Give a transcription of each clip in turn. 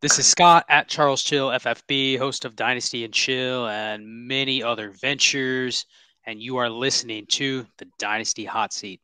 This is Scott at Charles Chill FFB, host of Dynasty and Chill and many other ventures, and you are listening to the Dynasty Hot Seat.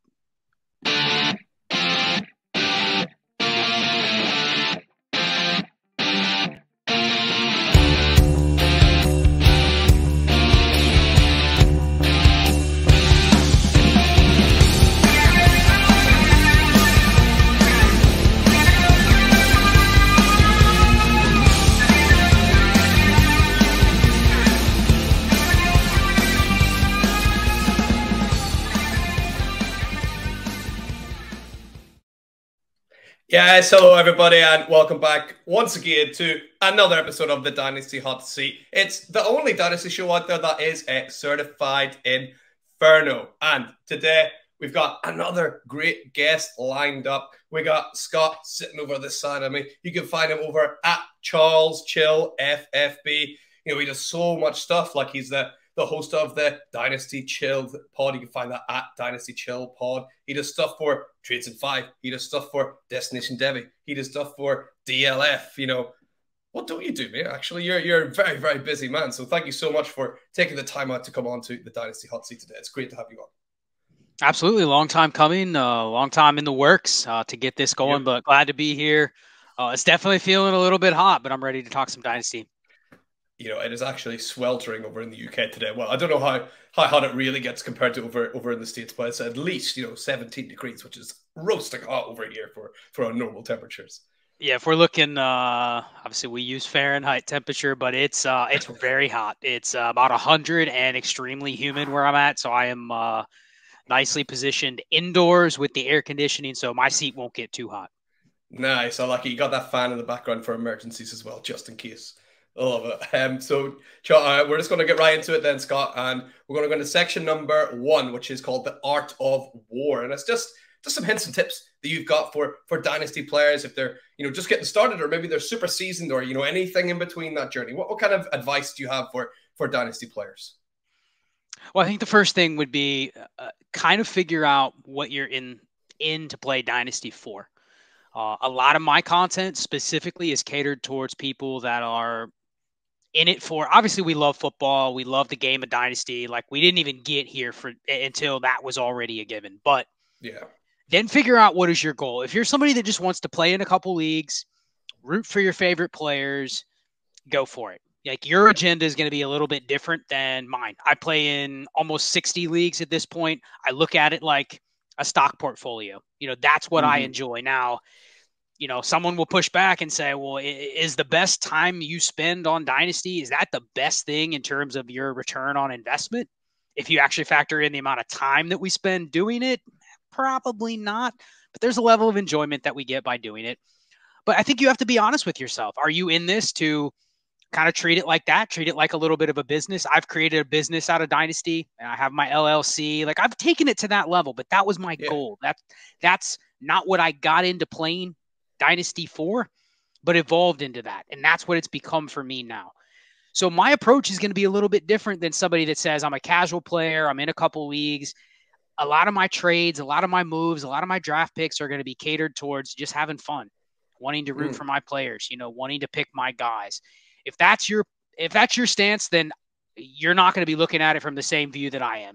Yes, hello everybody, and welcome back once again to another episode of the Dynasty Hot Seat. It's the only Dynasty show out there that is a certified inferno. And today we've got another great guest lined up. We got Scott sitting over this side of me. You can find him over at Charles Chill FFB. You know, he does so much stuff. Like he's the host of the Dynasty Chill pod. You can find that at Dynasty Chill pod. He does stuff for Trades in 5. He does stuff for Destination Devi. He does stuff for DLF. You know, what don't you do, mate? Actually, you're a very, very busy man. So thank you so much for taking the time out to come on to the Dynasty Hot Seat today. It's great to have you on. Absolutely. Long time coming, long time in the works to get this going, but glad to be here. It's definitely feeling a little bit hot, but I'm ready to talk some Dynasty. You know, it is actually sweltering over in the UK today. Well, I don't know how hot it really gets compared to over in the States, but it's at least, 17 degrees, which is roasting hot over here for our normal temperatures. Yeah, if we're looking, obviously we use Fahrenheit temperature, but it's very hot. It's about 100 and extremely humid where I'm at. So I am nicely positioned indoors with the air conditioning, so my seat won't get too hot. Nice. I like it. You got that fan in the background for emergencies as well, just in case. I love it. So we're just going to get right into it then, Scott, and we're going to go into section number 1, which is called the Art of War, and it's just some hints and tips that you've got for Dynasty players if they're just getting started, or maybe they're super seasoned, or anything in between that journey. What kind of advice do you have for Dynasty players? Well, I think the first thing would be kind of figure out what you're in to play Dynasty for. A lot of my content specifically is catered towards people that are in it for, obviously we love football. We love the game of Dynasty. Like we didn't even get here until that was already a given, but yeah. Then figure out what is your goal. If you're somebody that just wants to play in a couple leagues, root for your favorite players, go for it. Like your agenda is going to be a little bit different than mine. I play in almost 60 leagues at this point. I look at it like a stock portfolio. That's what I enjoy. Now, someone will push back and say, well, is the best time you spend on Dynasty, is that the best thing in terms of your return on investment? If you actually factor in the amount of time that we spend doing it, probably not. But there's a level of enjoyment that we get by doing it. But I think you have to be honest with yourself. Are you in this to kind of treat it like that? Treat it like a little bit of a business. I've created a business out of Dynasty, and I have my LLC. Like I've taken it to that level, but that was my goal. That's not what I got into playing Dynasty for, but evolved into that. And that's what it's become for me now. So my approach is going to be a little bit different than somebody that says I'm a casual player, I'm in a couple leagues. A lot of my trades, a lot of my moves, a lot of my draft picks are going to be catered towards just having fun, wanting to root for my players, wanting to pick my guys. If that's your stance, then you're not going to be looking at it from the same view that I am.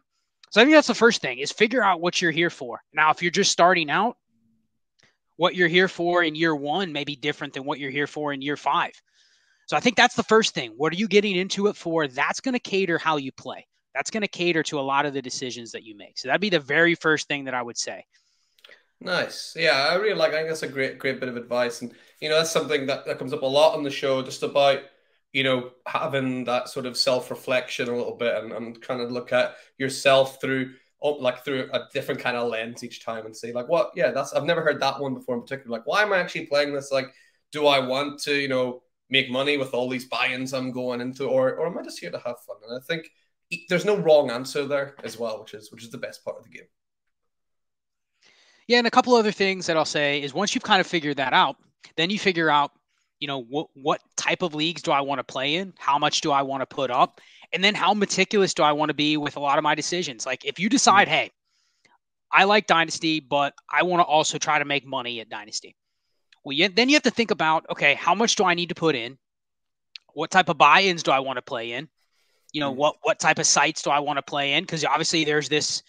So I think that's the first thing, is figure out what you're here for. Now, if you're just starting out, what you're here for in year 1 may be different than what you're here for in year 5. So I think that's the first thing. What are you getting into it for? That's going to cater how you play. That's going to cater to a lot of the decisions that you make. So that'd be the very first thing that I would say. Nice. Yeah, I think that's a great bit of advice. And, that's something that comes up a lot on the show, just about, having that sort of self-reflection a little bit and kind of look at yourself through a different kind of lens each time and say like, what? Yeah, I've never heard that one before in particular. Like, why am I actually playing this? Like, do I want to, make money with all these buy-ins I'm going into, or am I just here to have fun? And I think there's no wrong answer there as well, which is the best part of the game. Yeah, and a couple other things that I'll say is once you've kind of figured that out, then you figure out, what type of leagues do I want to play in? How much do I want to put up? And then how meticulous do I want to be with a lot of my decisions? Like if you decide, hey, I like Dynasty, but I want to also try to make money at Dynasty. Well, then you have to think about, okay, how much do I need to put in? What type of buy-ins do I want to play in? What type of sites do I want to play in? Because obviously there's this,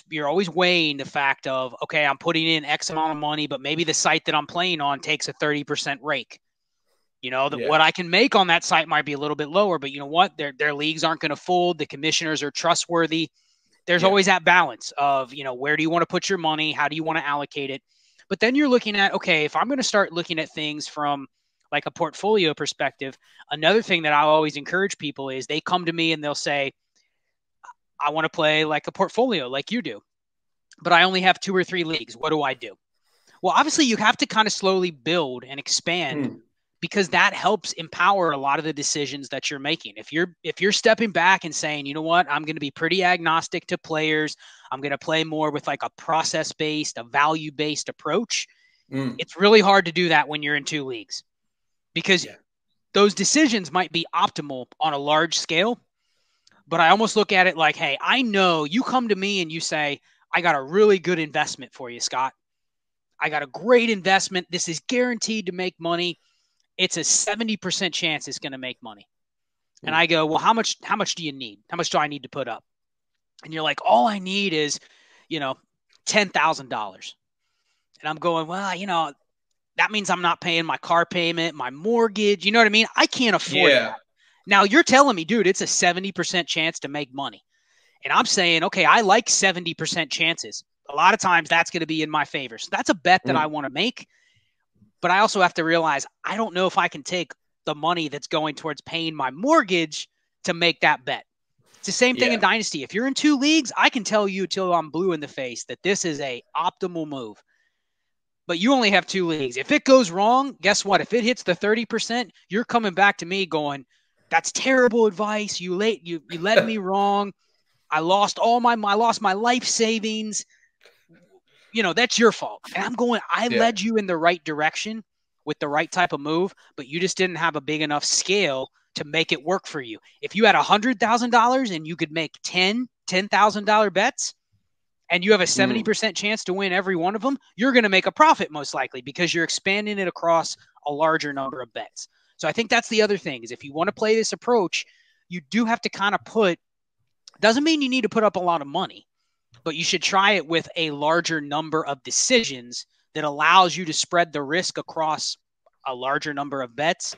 you're always weighing the fact of, okay, I'm putting in X amount of money, but maybe the site that I'm playing on takes a 30% rake. What I can make on that site might be a little bit lower, but you know what? Their leagues aren't going to fold. The commissioners are trustworthy. There's always that balance of, where do you want to put your money? How do you want to allocate it? But then you're looking at, okay, if I'm going to start looking at things from like a portfolio perspective, another thing that I always encourage people is they come to me and they'll say, I want to play like a portfolio like you do, but I only have 2 or 3 leagues. What do I do? Well, obviously you have to kind of slowly build and expand because that helps empower a lot of the decisions that you're making. If you're stepping back and saying, you know what, I'm going to be pretty agnostic to players. I'm going to play more with like a process-based, a value-based approach. It's really hard to do that when you're in 2 leagues because those decisions might be optimal on a large scale. But I almost look at it like, hey, I know you come to me and you say, I got a really good investment for you, Scott. I got a great investment. This is guaranteed to make money. It's a 70% chance it's going to make money. And I go, well, how much do you need? How much do I need to put up? And you're like, all I need is, $10,000. And I'm going, well, that means I'm not paying my car payment, my mortgage. You know what I mean? I can't afford that. Now you're telling me, dude, it's a 70% chance to make money. And I'm saying, okay, I like 70% chances. A lot of times that's going to be in my favor. So that's a bet that I want to make. But I also have to realize I don't know if I can take the money that's going towards paying my mortgage to make that bet. It's the same thing in Dynasty. If you're in 2 leagues, I can tell you till I'm blue in the face that this is a optimal move. But you only have 2 leagues. If it goes wrong, guess what? If it hits the 30%, you're coming back to me going, that's terrible advice. You led me wrong. I lost my life savings. That's your fault. And I'm going, I led you in the right direction with the right type of move, but you just didn't have a big enough scale to make it work for you. If you had $100,000 and you could make $10,000 bets and you have a 70% chance to win every one of them, you're going to make a profit most likely because you're expanding it across a larger number of bets. So I think that's the other thing is if you want to play this approach, you do have to kind of doesn't mean you need to put up a lot of money, but you should try it with a larger number of decisions that allows you to spread the risk across a larger number of bets.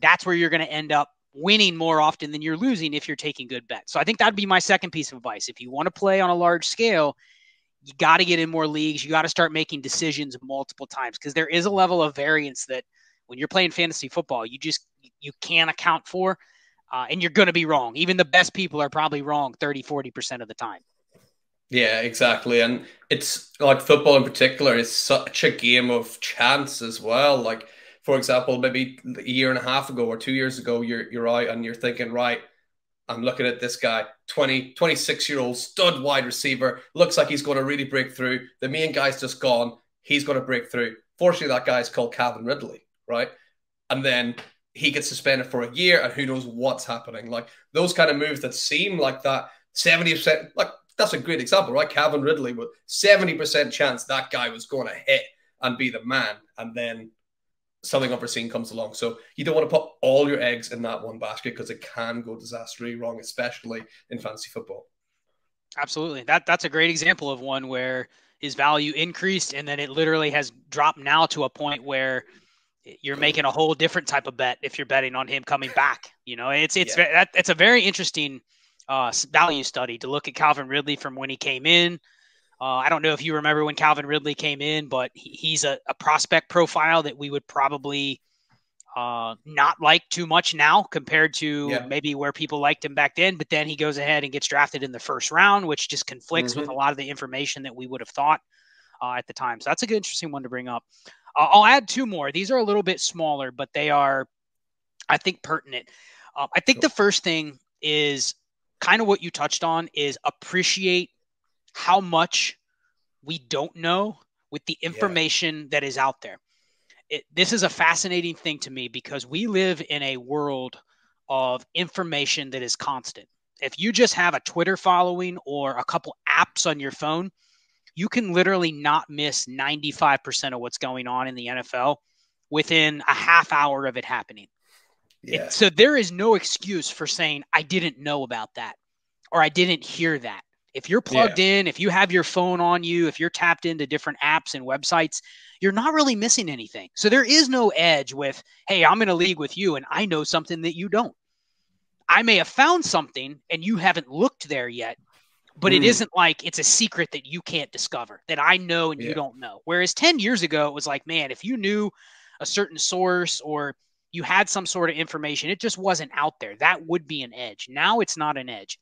That's where you're going to end up winning more often than you're losing if you're taking good bets. So I think that'd be my second piece of advice. If you want to play on a large scale, you got to get in more leagues. You got to start making decisions multiple times because there is a level of variance that when you're playing fantasy football, you can't account for, and you're going to be wrong. Even the best people are probably wrong 30-40% of the time. Yeah, exactly. And it's like football in particular is such a game of chance as well. Like, for example, maybe a year and a half ago or 2 years ago, you're out and you're thinking, right, I'm looking at this guy, 26-year-old stud wide receiver, looks like he's going to really break through. The main guy's just gone. He's going to break through. Fortunately, that guy's called Calvin Ridley, right? And then he gets suspended for a year and who knows what's happening. Like those kind of moves that seem like that 70%, like that's a great example, right? Calvin Ridley with 70% chance that guy was going to hit and be the man. And then something unforeseen comes along. So you don't want to put all your eggs in that one basket because it can go disastrously wrong, especially in fantasy football. Absolutely. That's a great example of one where his value increased and then it literally has dropped now to a point where you're making a whole different type of bet if you're betting on him coming back. It's a very interesting value study to look at Calvin Ridley from when he came in. I don't know if you remember when Calvin Ridley came in, but he's a prospect profile that we would probably not like too much now compared to maybe where people liked him back then. But then he goes ahead and gets drafted in the first round, which just conflicts with a lot of the information that we would have thought at the time. So that's a good, interesting one to bring up. I'll add 2 more. These are a little bit smaller, but they are, I think, pertinent. I think the first thing is kind of what you touched on is appreciate how much we don't know with the information that is out there. This is a fascinating thing to me because we live in a world of information that is constant. If you just have a Twitter following or a couple apps on your phone, you can literally not miss 95% of what's going on in the NFL within a half hour of it happening. Yeah. So there is no excuse for saying, I didn't know about that or I didn't hear that. If you're plugged in, if you have your phone on you, if you're tapped into different apps and websites, you're not really missing anything. So there is no edge with, hey, I'm in a league with you and I know something that you don't. I may have found something and you haven't looked there yet, but it isn't like it's a secret that you can't discover, that I know and you don't know. Whereas 10 years ago, it was like, man, if you knew a certain source or you had some sort of information, it just wasn't out there. That would be an edge. Now it's not an edge.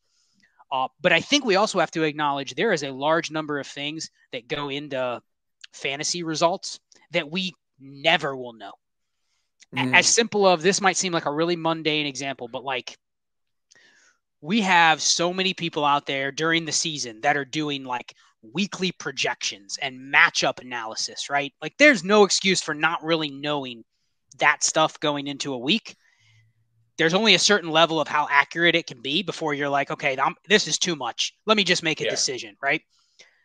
But I think we also have to acknowledge there is a large number of things that go into fantasy results that we never will know. As simple of, this might seem like a really mundane example, but like, we have so many people out there during the season that are doing like weekly projections and matchup analysis, right? Like there's no excuse for not really knowing that stuff going into a week. There's only a certain level of how accurate it can be before you're like, okay, this is too much. Let me just make a decision, right?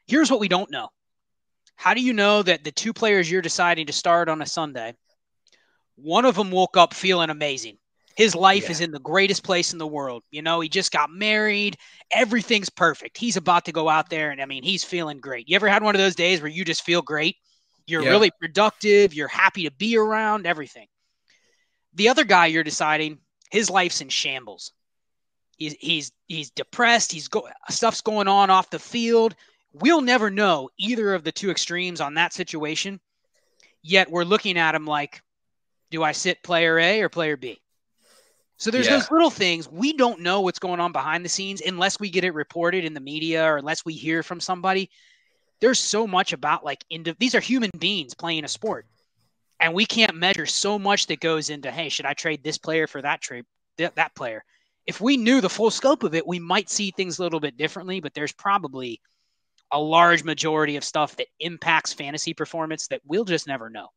Here's what we don't know. How do you know that the two players you're deciding to start on a Sunday, one of them woke up feeling amazing? His life is in the greatest place in the world. You know, he just got married. Everything's perfect. He's about to go out there and, I mean, he's feeling great. You ever had one of those days where you just feel great? You're really productive. You're happy to be around, everything. The other guy you're deciding, his life's in shambles. He's depressed. Stuff's going on off the field. We'll never know either of the two extremes on that situation. Yet we're looking at him like, do I sit player A or player B? So there's those little things. We don't know what's going on behind the scenes unless we get it reported in the media or unless we hear from somebody. There's so much about like, these are human beings playing a sport. And we can't measure so much that goes into, hey, should I trade this player for that player? If we knew the full scope of it, we might see things a little bit differently, but there's probably a large majority of stuff that impacts fantasy performance that we'll just never know.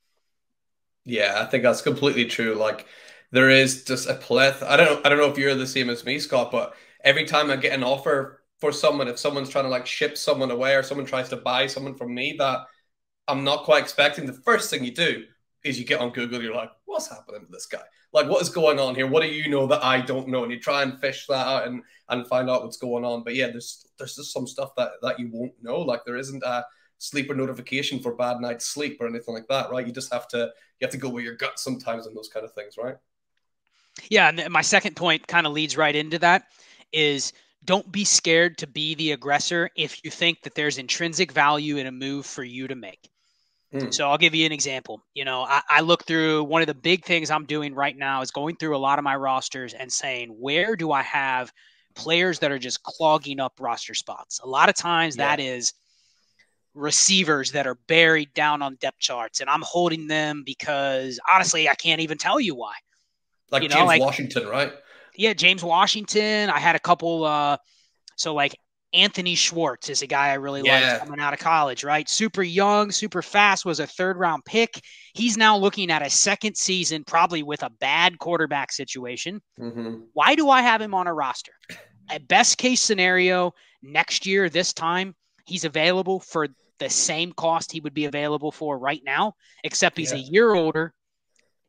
Yeah, I think that's completely true. Like there is just a plethora. I don't know if you're the same as me, Scott, but every time I get an offer for someone, if someone's trying to like ship someone away or someone tries to buy someone from me that I'm not quite expecting, the first thing you do is you get on Google, you're like, what's happening to this guy? Like, what is going on here? What do you know that I don't know? And you try and fish that out and find out what's going on. But yeah, there's just some stuff that you won't know. Like there isn't a sleeper notification for bad night's sleep or anything like that, right? You just have to go with your gut sometimes on those kind of things, right? Yeah, and my second point kind of leads right into that is don't be scared to be the aggressor if you think that there's intrinsic value in a move for you to make. So I'll give you an example. You know, I look through, one of the big things I'm doing right now is going through a lot of my rosters and saying, where do I have players that are just clogging up roster spots? A lot of times that is receivers that are buried down on depth charts, and I'm holding them because honestly, I can't even tell you why. Like James Washington, right? Yeah, James Washington. I had a couple, so like Anthony Schwartz is a guy I really liked coming out of college, right? Super young, super fast, was a third-round pick. He's now looking at a second season, probably with a bad quarterback situation. Why do I have him on a roster? At best case scenario, next year, this time, he's available for the same cost he would be available for right now, except he's a year older.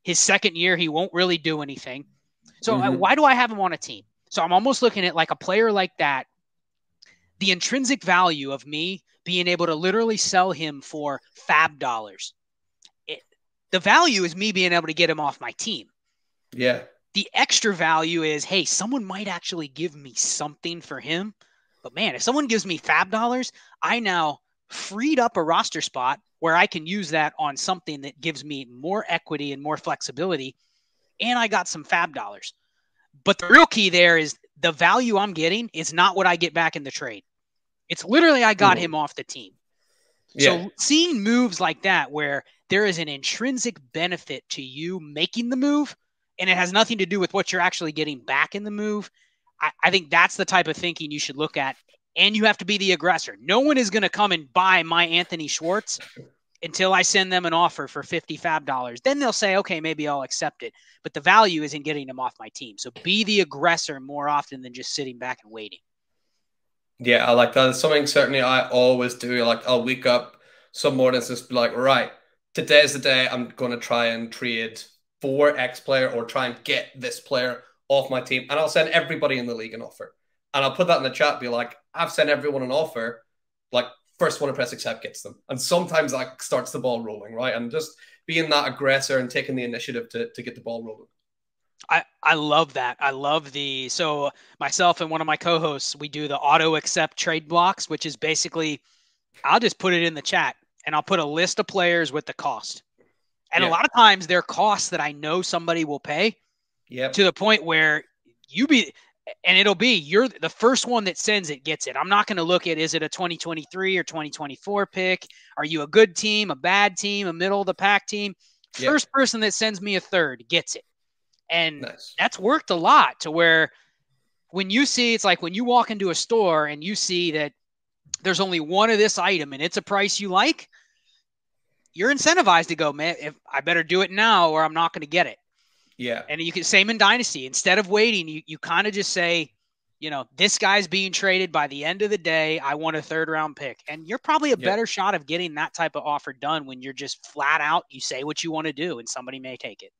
His second year, he won't really do anything. So why do I have him on a team? So I'm almost looking at like a player like that, the intrinsic value of me being able to literally sell him for fab dollars. The value is me being able to get him off my team. Yeah. The extra value is, hey, someone might actually give me something for him. But man, if someone gives me fab dollars, I now freed up a roster spot where I can use that on something that gives me more equity and more flexibility. And I got some fab dollars. But the real key there is the value I'm getting is not what I get back in the trade. It's literally I got him off the team. So seeing moves like that where there is an intrinsic benefit to you making the move and it has nothing to do with what you're actually getting back in the move, I think that's the type of thinking you should look at. And you have to be the aggressor. No one is going to come and buy my Anthony Schwartz until I send them an offer for 50 fab dollars. Then they'll say, okay, maybe I'll accept it. But the value is in getting them off my team. So be the aggressor more often than just sitting back and waiting. Yeah, I like that. It's something certainly I always do. Like I'll wake up some mornings just be like, right, today's the day I'm going to try and trade for X player or try and get this player off my team. And I'll send everybody in the league an offer. And I'll put that in the chat, be like, I've sent everyone an offer. Like first one to press accept gets them. And sometimes that starts the ball rolling, right? And just being that aggressor and taking the initiative to get the ball rolling. I love that. So myself and one of my co-hosts, we do the auto accept trade blocks, which is basically, I'll just put it in the chat and I'll put a list of players with the cost. And a lot of times they're costs that I know somebody will pay to the point where it'll be, you're the first one that sends it gets it. I'm not going to look at, is it a 2023 or 2024 pick? Are you a good team, a bad team, a middle of the pack team? First person that sends me a third gets it. And that's worked a lot to where when you see, it's like when you walk into a store and you see that there's only one of this item and it's a price you like, you're incentivized to go, man, if I better do it now or I'm not going to get it. Yeah. And you can, same in Dynasty, instead of waiting, you kind of just say, this guy's being traded by the end of the day. I want a third round pick. And you're probably a better shot of getting that type of offer done when you're just flat out, you say what you want to do and somebody may take it.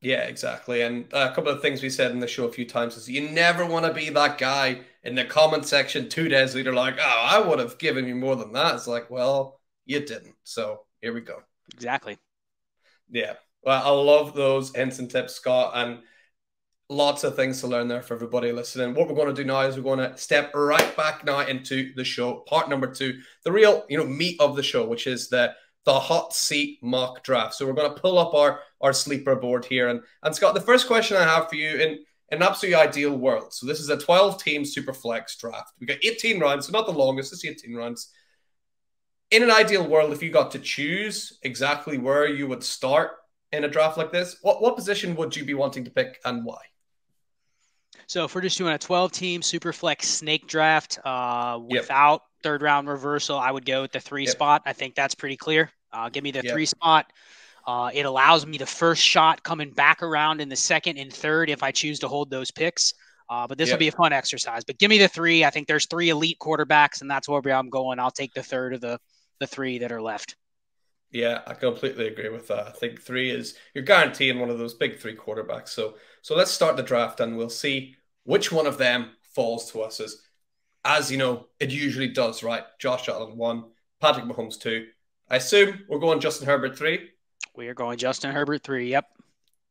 Yeah, exactly. And a couple of things we said in the show a few times is you never want to be that guy in the comment section 2 days later like, oh, I would have given you more than that. It's like, well, you didn't. So here we go. Exactly. Yeah. Well, I love those hints and tips, Scott, and lots of things to learn there for everybody listening. What we're going to do now is we're going to step right back now into the show, part number 2, the real, meat of the show, which is the hot seat mock draft. So we're going to pull up our sleeper board here. And Scott, the first question I have for you in an absolutely ideal world. So this is a 12-team super flex draft. We got 18 rounds, so not the longest, it's 18 rounds. In an ideal world, if you got to choose exactly where you would start in a draft like this, what position would you be wanting to pick and why? So if we're just doing a 12-team super flex snake draft without third round reversal, I would go with the 3 spot. I think that's pretty clear. Give me the 3 spot. It allows me the first shot coming back around in the second and third if I choose to hold those picks. But this will be a fun exercise. But give me the 3. I think there's 3 elite quarterbacks, and that's where I'm going. I'll take the third of the 3 that are left. Yeah, I completely agree with that. I think 3 is, you're guaranteeing one of those big 3 quarterbacks. So let's start the draft and we'll see which one of them falls to us as it usually does, right? Josh Allen 1, Patrick Mahomes 2. I assume we're going Justin Herbert 3. We are going Justin Herbert 3. Yep.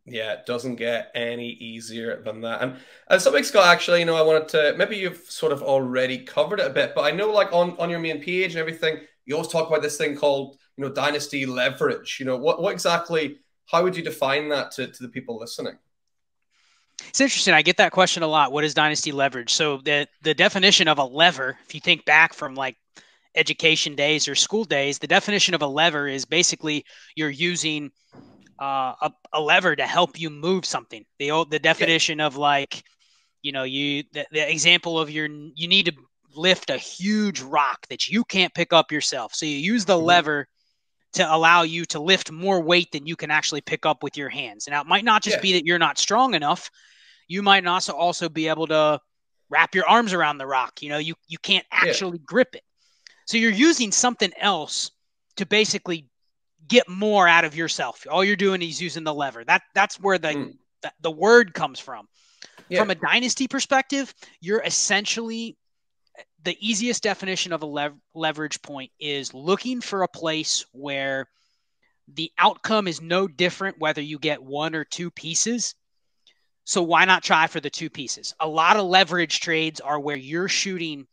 Yeah, it doesn't get any easier than that. And something, Scott, actually, I wanted to, maybe you've sort of already covered it a bit, but I know like on your main page and everything, you always talk about this thing called, dynasty leverage. What exactly, how would you define that to the people listening? It's interesting. I get that question a lot. What is dynasty leverage? So the definition of a lever, if you think back from like education days or school days, the definition of a lever is basically you're using a lever to help you move something. The definition of like, the example of you need to lift a huge rock that you can't pick up yourself. So you use the lever to allow you to lift more weight than you can actually pick up with your hands. Now, it might not just be that you're not strong enough. You might not also be able to wrap your arms around the rock. You can't actually grip it. So you're using something else to basically get more out of yourself. All you're doing is using the lever. That's where the word comes from. Yeah. From a dynasty perspective, you're essentially, the easiest definition of a leverage point is looking for a place where the outcome is no different whether you get 1 or 2 pieces. So why not try for the 2 pieces? A lot of leverage trades are where you're shooting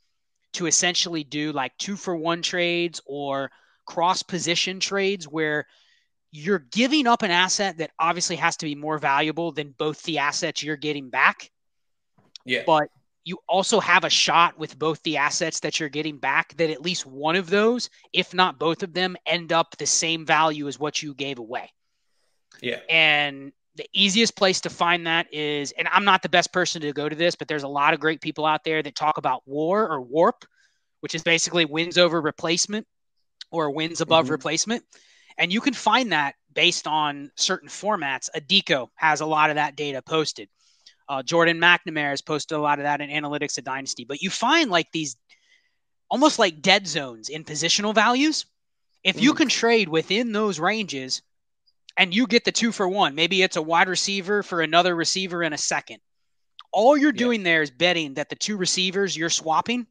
to essentially do like 2-for-1 trades or cross position trades where you're giving up an asset that obviously has to be more valuable than both the assets you're getting back. Yeah. But you also have a shot with both the assets that you're getting back that at least one of those, if not both of them, end up the same value as what you gave away. Yeah. And the easiest place to find that is, and I'm not the best person to go to this, but there's a lot of great people out there that talk about WAR or WARP, which is basically wins over replacement or wins above replacement. And you can find that based on certain formats. Adico has a lot of that data posted. Jordan McNamara has posted a lot of that in analytics at Dynasty. But you find like these almost like dead zones in positional values. If you can trade within those ranges and you get the 2-for-1, maybe it's a wide receiver for another receiver in a second. All you're doing there is betting that the two receivers you're swapping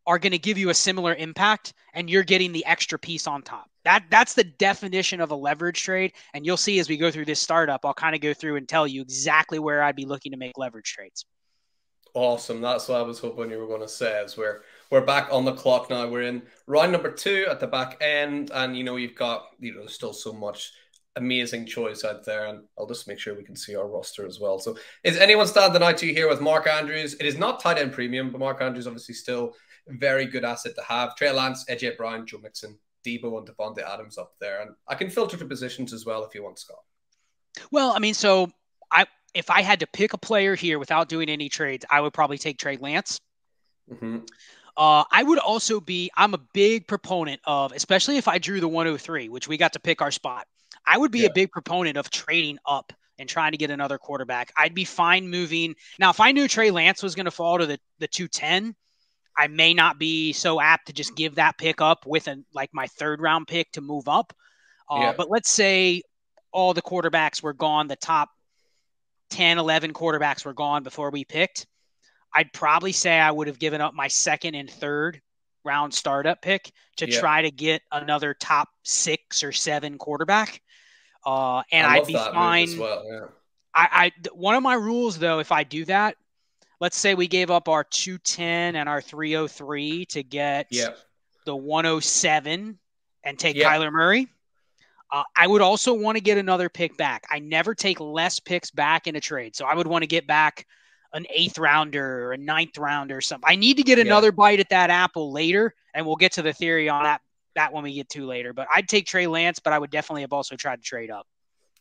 are going to give you a similar impact, and you're getting the extra piece on top. That's the definition of a leverage trade, and you'll see as we go through this startup, I'll kind of go through and tell you exactly where I'd be looking to make leverage trades. Awesome. That's what I was hoping you were going to say. Is we're back on the clock now. We're in round number 2 at the back end, and you've got there's still so much amazing choice out there, and I'll just make sure we can see our roster as well. So, is anyone standing out to you here with Mark Andrews? It is not tight end premium, but Mark Andrews obviously still a very good asset to have. Trey Lance, AJ Brown, Joe Mixon, Debo, and Devontae Adams up there, and I can filter to positions as well if you want, Scott. Well, I mean, if I had to pick a player here without doing any trades, I would probably take Trey Lance. I would also I'm a big proponent of, especially if I drew the 103, which we got to pick our spot. I would be a big proponent of trading up and trying to get another quarterback. I'd be fine moving. Now, if I knew Trey Lance was going to fall to the 210, I may not be so apt to just give that pick up with my 3rd round pick to move up. But let's say all the quarterbacks were gone. The top 10, 11 quarterbacks were gone before we picked. I'd probably say I would have given up my 2nd and 3rd round startup pick to try to get another top 6 or 7 quarterback. And I'd be fine. As well, one of my rules, though, if I do that, let's say we gave up our 210 and our 303 to get the 107 and take Kyler Murray. I would also want to get another pick back. I never take less picks back in a trade. So I would want to get back an 8th rounder or a 9th rounder or something. I need to get another bite at that apple later, and we'll get to the theory on that when we get to later. But I'd take Trey Lance, but I would definitely have also tried to trade up.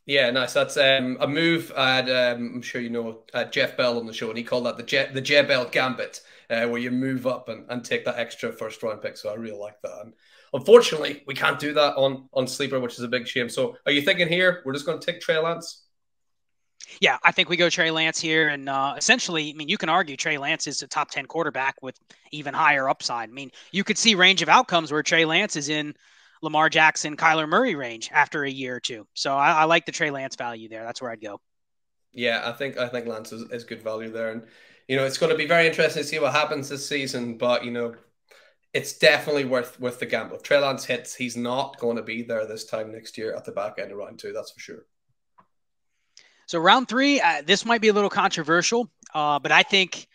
Yeah, nice. That's a move. I had, I'm sure you know Jeff Bell on the show, and he called that the J Bell Gambit, where you move up and take that extra 1st round pick. So I really like that. And unfortunately, we can't do that on Sleeper, which is a big shame. So are you thinking here we're just going to take Trey Lance? Yeah, I think we go Trey Lance here. And essentially, I mean, you can argue Trey Lance is a top 10 quarterback with even higher upside. I mean, you could see range of outcomes where Trey Lance is in Lamar Jackson, Kyler Murray range after a year or two. So I like the Trey Lance value there. That's where I'd go. Yeah, I think Lance is good value there. And, it's going to be very interesting to see what happens this season. But, it's definitely worth the gamble. If Trey Lance hits, he's not going to be there this time next year at the back end of round 2. That's for sure. So round 3, this might be a little controversial, but I think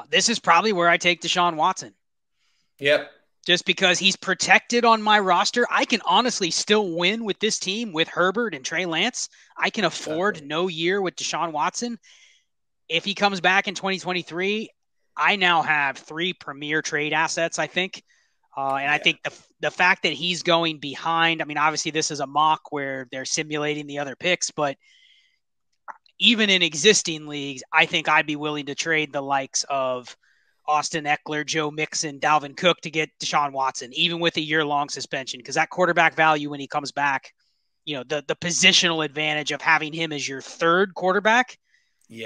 this is probably where I take DeShaun Watson. Yep. Just because he's protected on my roster. I can honestly still win with this team with Herbert and Trey Lance. I can afford no year with DeShaun Watson. If he comes back in 2023, I now have 3 premier trade assets, I think. I think the fact that he's going behind, I mean, obviously this is a mock where they're simulating the other picks, but even in existing leagues, I think I'd be willing to trade the likes of Austin Eckler, Joe Mixon, Dalvin Cook to get DeShaun Watson, even with a year-long suspension, because that quarterback value when he comes back, the positional advantage of having him as your 3rd quarterback,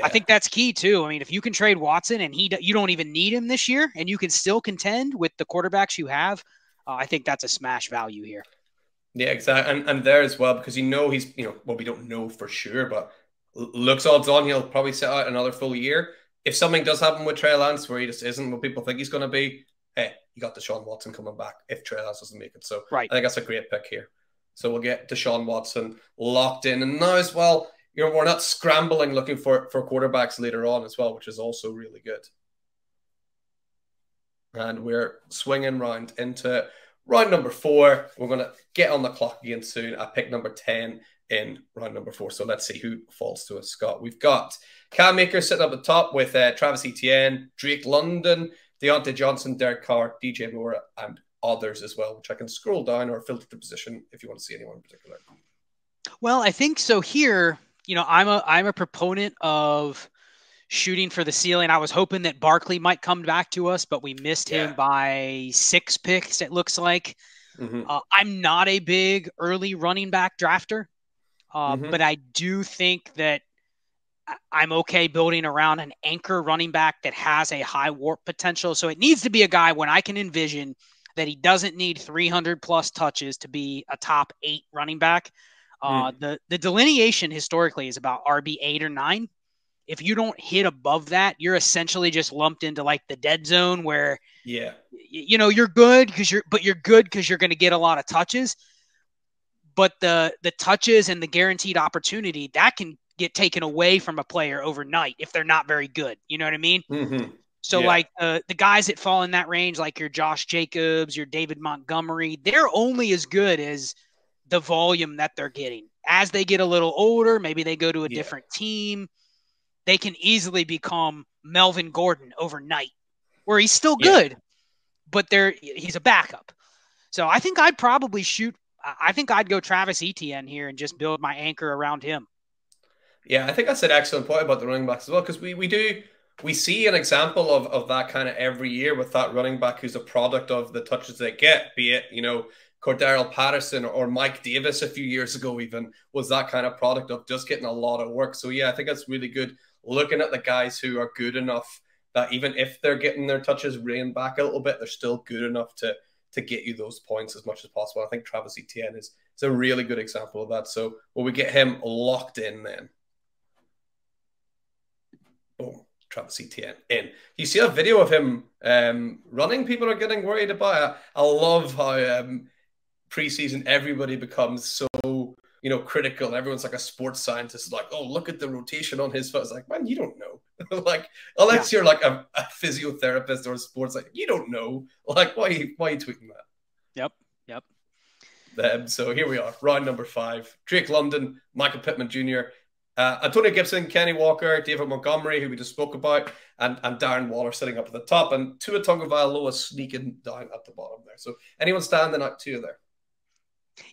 I think that's key too. I mean, if you can trade Watson and you don't even need him this year and you can still contend with the quarterbacks you have, I think that's a smash value here. Yeah, exactly. And there as well, because he's, well, we don't know for sure, but looks odds on he'll probably sit out another full year. If something does happen with Trey Lance where he just isn't what people think he's going to be, hey, you got DeShaun Watson coming back if Trey Lance doesn't make it. So I think that's a great pick here. So we'll get DeShaun Watson locked in. And now as well, we're not scrambling looking for quarterbacks later on as well, which is also really good. And we're swinging round into round number 4. We're going to get on the clock again soon. I picked number 10 in round number 4. So let's see who falls to us, Scott. We've got Cam Akers sitting up at the top with Travis Etienne, Drake London, Deontay Johnson, Derek Carr, DJ Moore, and others as well, which I can scroll down or filter the position if you want to see anyone in particular. Well, I think so here, I'm a proponent of shooting for the ceiling. I was hoping that Barkley might come back to us, but we missed him by 6 picks, it looks like. I'm not a big early running back drafter. But I do think that I'm okay building around an anchor running back that has a high warp potential. So it needs to be a guy when I can envision that he doesn't need 300 plus touches to be a top 8 running back. The delineation historically is about RB 8 or 9. If you don't hit above that, you're essentially just lumped into like the dead zone where, you're good because you're good because you're going to get a lot of touches. But the touches and the guaranteed opportunity that can get taken away from a player overnight if they're not very good. You know what I mean? Mm-hmm. So like the guys that fall in that range, like your Josh Jacobs, your David Montgomery, they're only as good as the volume that they're getting. As they get a little older, maybe they go to a different team, they can easily become Melvin Gordon overnight, where he's still good, but he's a backup. So I think I'd probably go Travis Etienne here and just build my anchor around him. Yeah, I think that's an excellent point about the running backs as well, because we see an example of that kind of every year with that running back who's a product of the touches they get, be it, Cordarrelle Patterson or Mike Davis a few years ago even was that kind of product of just getting a lot of work. So yeah, I think that's really good looking at the guys who are good enough that even if they're getting their touches reined back a little bit, they're still good enough to get you those points as much as possible. I think Travis Etienne is a really good example of that. So will we get him locked in then? Boom. Travis Etienne in. You see a video of him running, people are getting worried about it. I love how preseason everybody becomes so critical. Everyone's like a sports scientist, like, oh, look at the rotation on his foot. It's like, man, you don't know. Like, unless you're like a physiotherapist or a sports, like, you don't know. Like, why are you tweeting that? Yep. So here we are, round number 5. Drake London, Michael Pittman Jr., Antonio Gibson, Kenny Walker, David Montgomery, who we just spoke about, and Darren Waller sitting up at the top, and Tua Tagovailoa sneaking down at the bottom there. So anyone standing out to you there?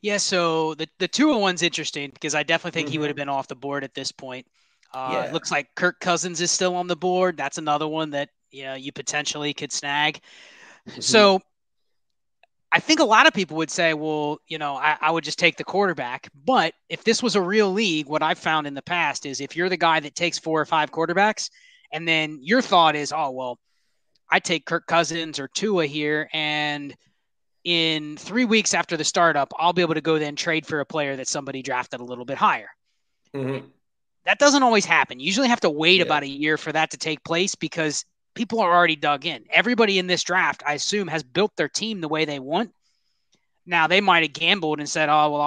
Yeah, so the Tua one's interesting because I definitely think he would have been off the board at this point. It looks like Kirk Cousins is still on the board. That's another one that you potentially could snag. So I think a lot of people would say, well, I would just take the quarterback. But if this was a real league, what I've found in the past is if you're the guy that takes 4 or 5 quarterbacks, and then your thought is, oh, well, I take Kirk Cousins or Tua here, and in 3 weeks after the startup, I'll be able to go then trade for a player that somebody drafted a little bit higher. That doesn't always happen. You usually have to wait about a year for that to take place because people are already dug in. Everybody in this draft, I assume, has built their team the way they want. Now they might have gambled and said, "Oh, well,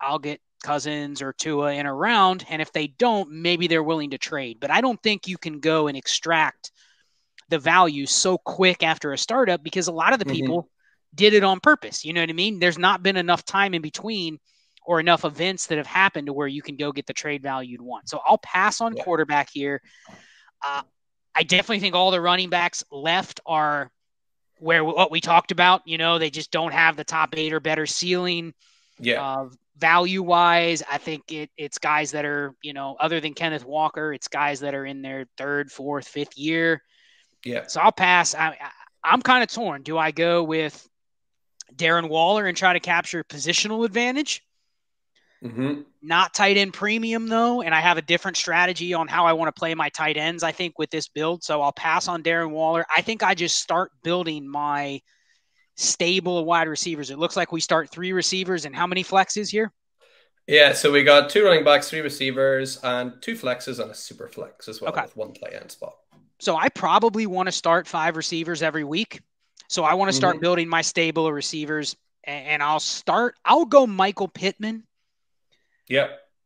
I'll get Cousins or Tua in a round," and if they don't, maybe they're willing to trade. But I don't think you can go and extract the value so quick after a startup because a lot of the people did it on purpose. You know what I mean? There's not been enough time in between or enough events that have happened to where you can go get the trade value you'd want. So I'll pass on quarterback here. I definitely think all the running backs left are where what we talked about. They just don't have the top 8 or better ceiling. Value-wise, I think it's guys that are, other than Kenneth Walker, it's guys that are in their 3rd, 4th, 5th year. So I'll pass. I'm kind of torn. Do I go with Darren Waller and try to capture positional advantage? Not tight end premium though, and I have a different strategy on how I want to play my tight ends, I think, with this build. So I'll pass on Darren Waller. I think I just start building my stable of wide receivers. It looks like we start 3 receivers and how many flexes here? Yeah, so we got 2 running backs, 3 receivers, and 2 flexes and a super flex as well with 1 tight end spot. So I probably want to start 5 receivers every week. So I want to start building my stable of receivers, and I'll go Michael Pittman.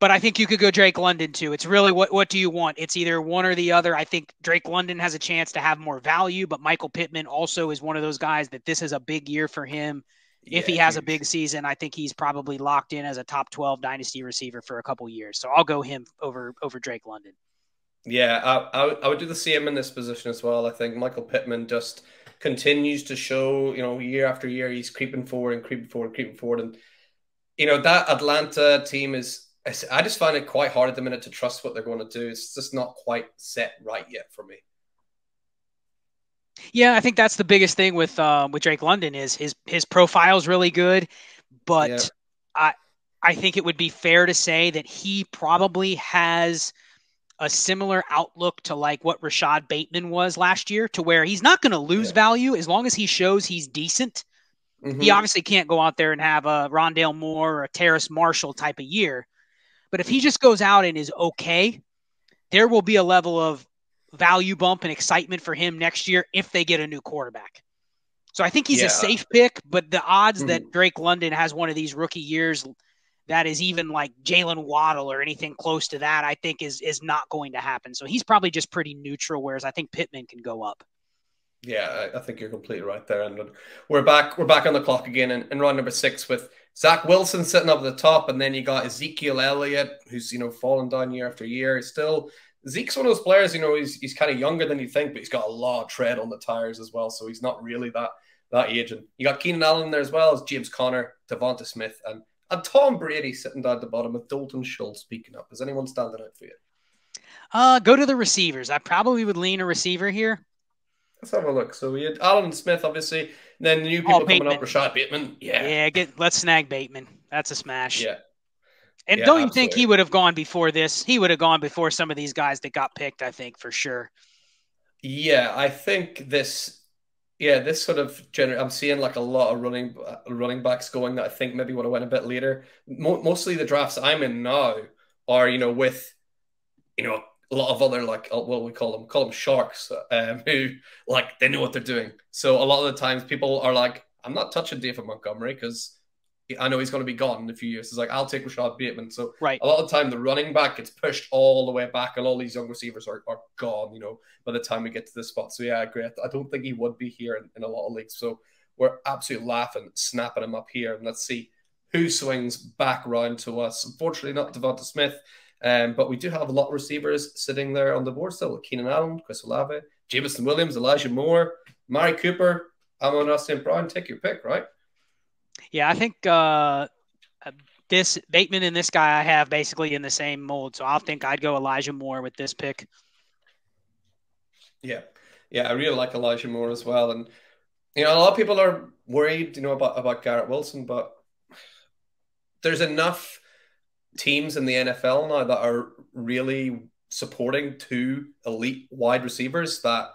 But I think you could go Drake London too. It's really what do you want? It's either one or the other. I think Drake London has a chance to have more value, but Michael Pittman also is one of those guys that this is a big year for him. If he has a big season, I think he's probably locked in as a top 12 dynasty receiver for a couple years. So I'll go him over Drake London. Yeah, I would do the same in this position as well. I think Michael Pittman just continues to show, year after year, he's creeping forward. And, that Atlanta team I just find it quite hard at the minute to trust what they're going to do. It's just not quite set right yet for me. Yeah, I think that's the biggest thing with Drake London is his profile is really good, but I think it would be fair to say that he probably has a similar outlook to like what Rashad Bateman was last year, to where he's not going to lose value as long as he shows he's decent. He obviously can't go out there and have a Rondale Moore or a Terrace Marshall type of year. But if he just goes out and is okay, there will be a level of value bump and excitement for him next year if they get a new quarterback. So I think he's a safe pick, but the odds that Drake London has one of these rookie years that is even like Jalen Waddle or anything close to that, I think is not going to happen. So he's probably just pretty neutral, whereas I think Pittman can go up. Yeah, I think you're completely right there. And we're back on the clock again in round number 6 with Zach Wilson sitting up at the top, and then you got Ezekiel Elliott, who's fallen down year after year. Zeke's one of those players, he's kind of younger than you think, but he's got a lot of tread on the tires as well. So he's not really that age. And you got Keenan Allen there as well as James Conner, Devonta Smith, and Tom Brady sitting down at the bottom with Dalton Schultz speaking up. Is anyone standing out for you? Go to the receivers. I probably would lean a receiver here. Let's have a look. So we had Allen Smith, obviously, and then the new people coming up, Rashad Bateman. Yeah. Let's snag Bateman. That's a smash. Yeah. And don't you think he would have gone before this? He would have gone before some of these guys that got picked, I think, for sure. Yeah, I think this sort of I'm seeing like a lot of running backs going that I think maybe would have went a bit later. Mostly the drafts I'm in now are, with, a lot of other, like, what we call them sharks, who, like, they know what they're doing. So a lot of the times people are like, I'm not touching David Montgomery because I know he's going to be gone in a few years. It's like, I'll take Rashad Bateman. So a lot of the time the running back gets pushed all the way back and all these young receivers are gone, by the time we get to this spot. So yeah, I agree. I don't think he would be here in a lot of leagues. So we're absolutely laughing, snapping him up here. And let's see who swings back around to us. Unfortunately, not Devonta Smith. But we do have a lot of receivers sitting there on the board still. Keenan Allen, Chris Olave, Jameson Williams, Elijah Moore, Mari Cooper, Amon-Ra St. Brown. Take your pick, right? Yeah, I think this Bateman and this guy I have basically in the same mold. So I think I'd go Elijah Moore with this pick. Yeah, I really like Elijah Moore as well. And, a lot of people are worried, about Garrett Wilson, but there's enough teams in the NFL now that are really supporting 2 elite wide receivers that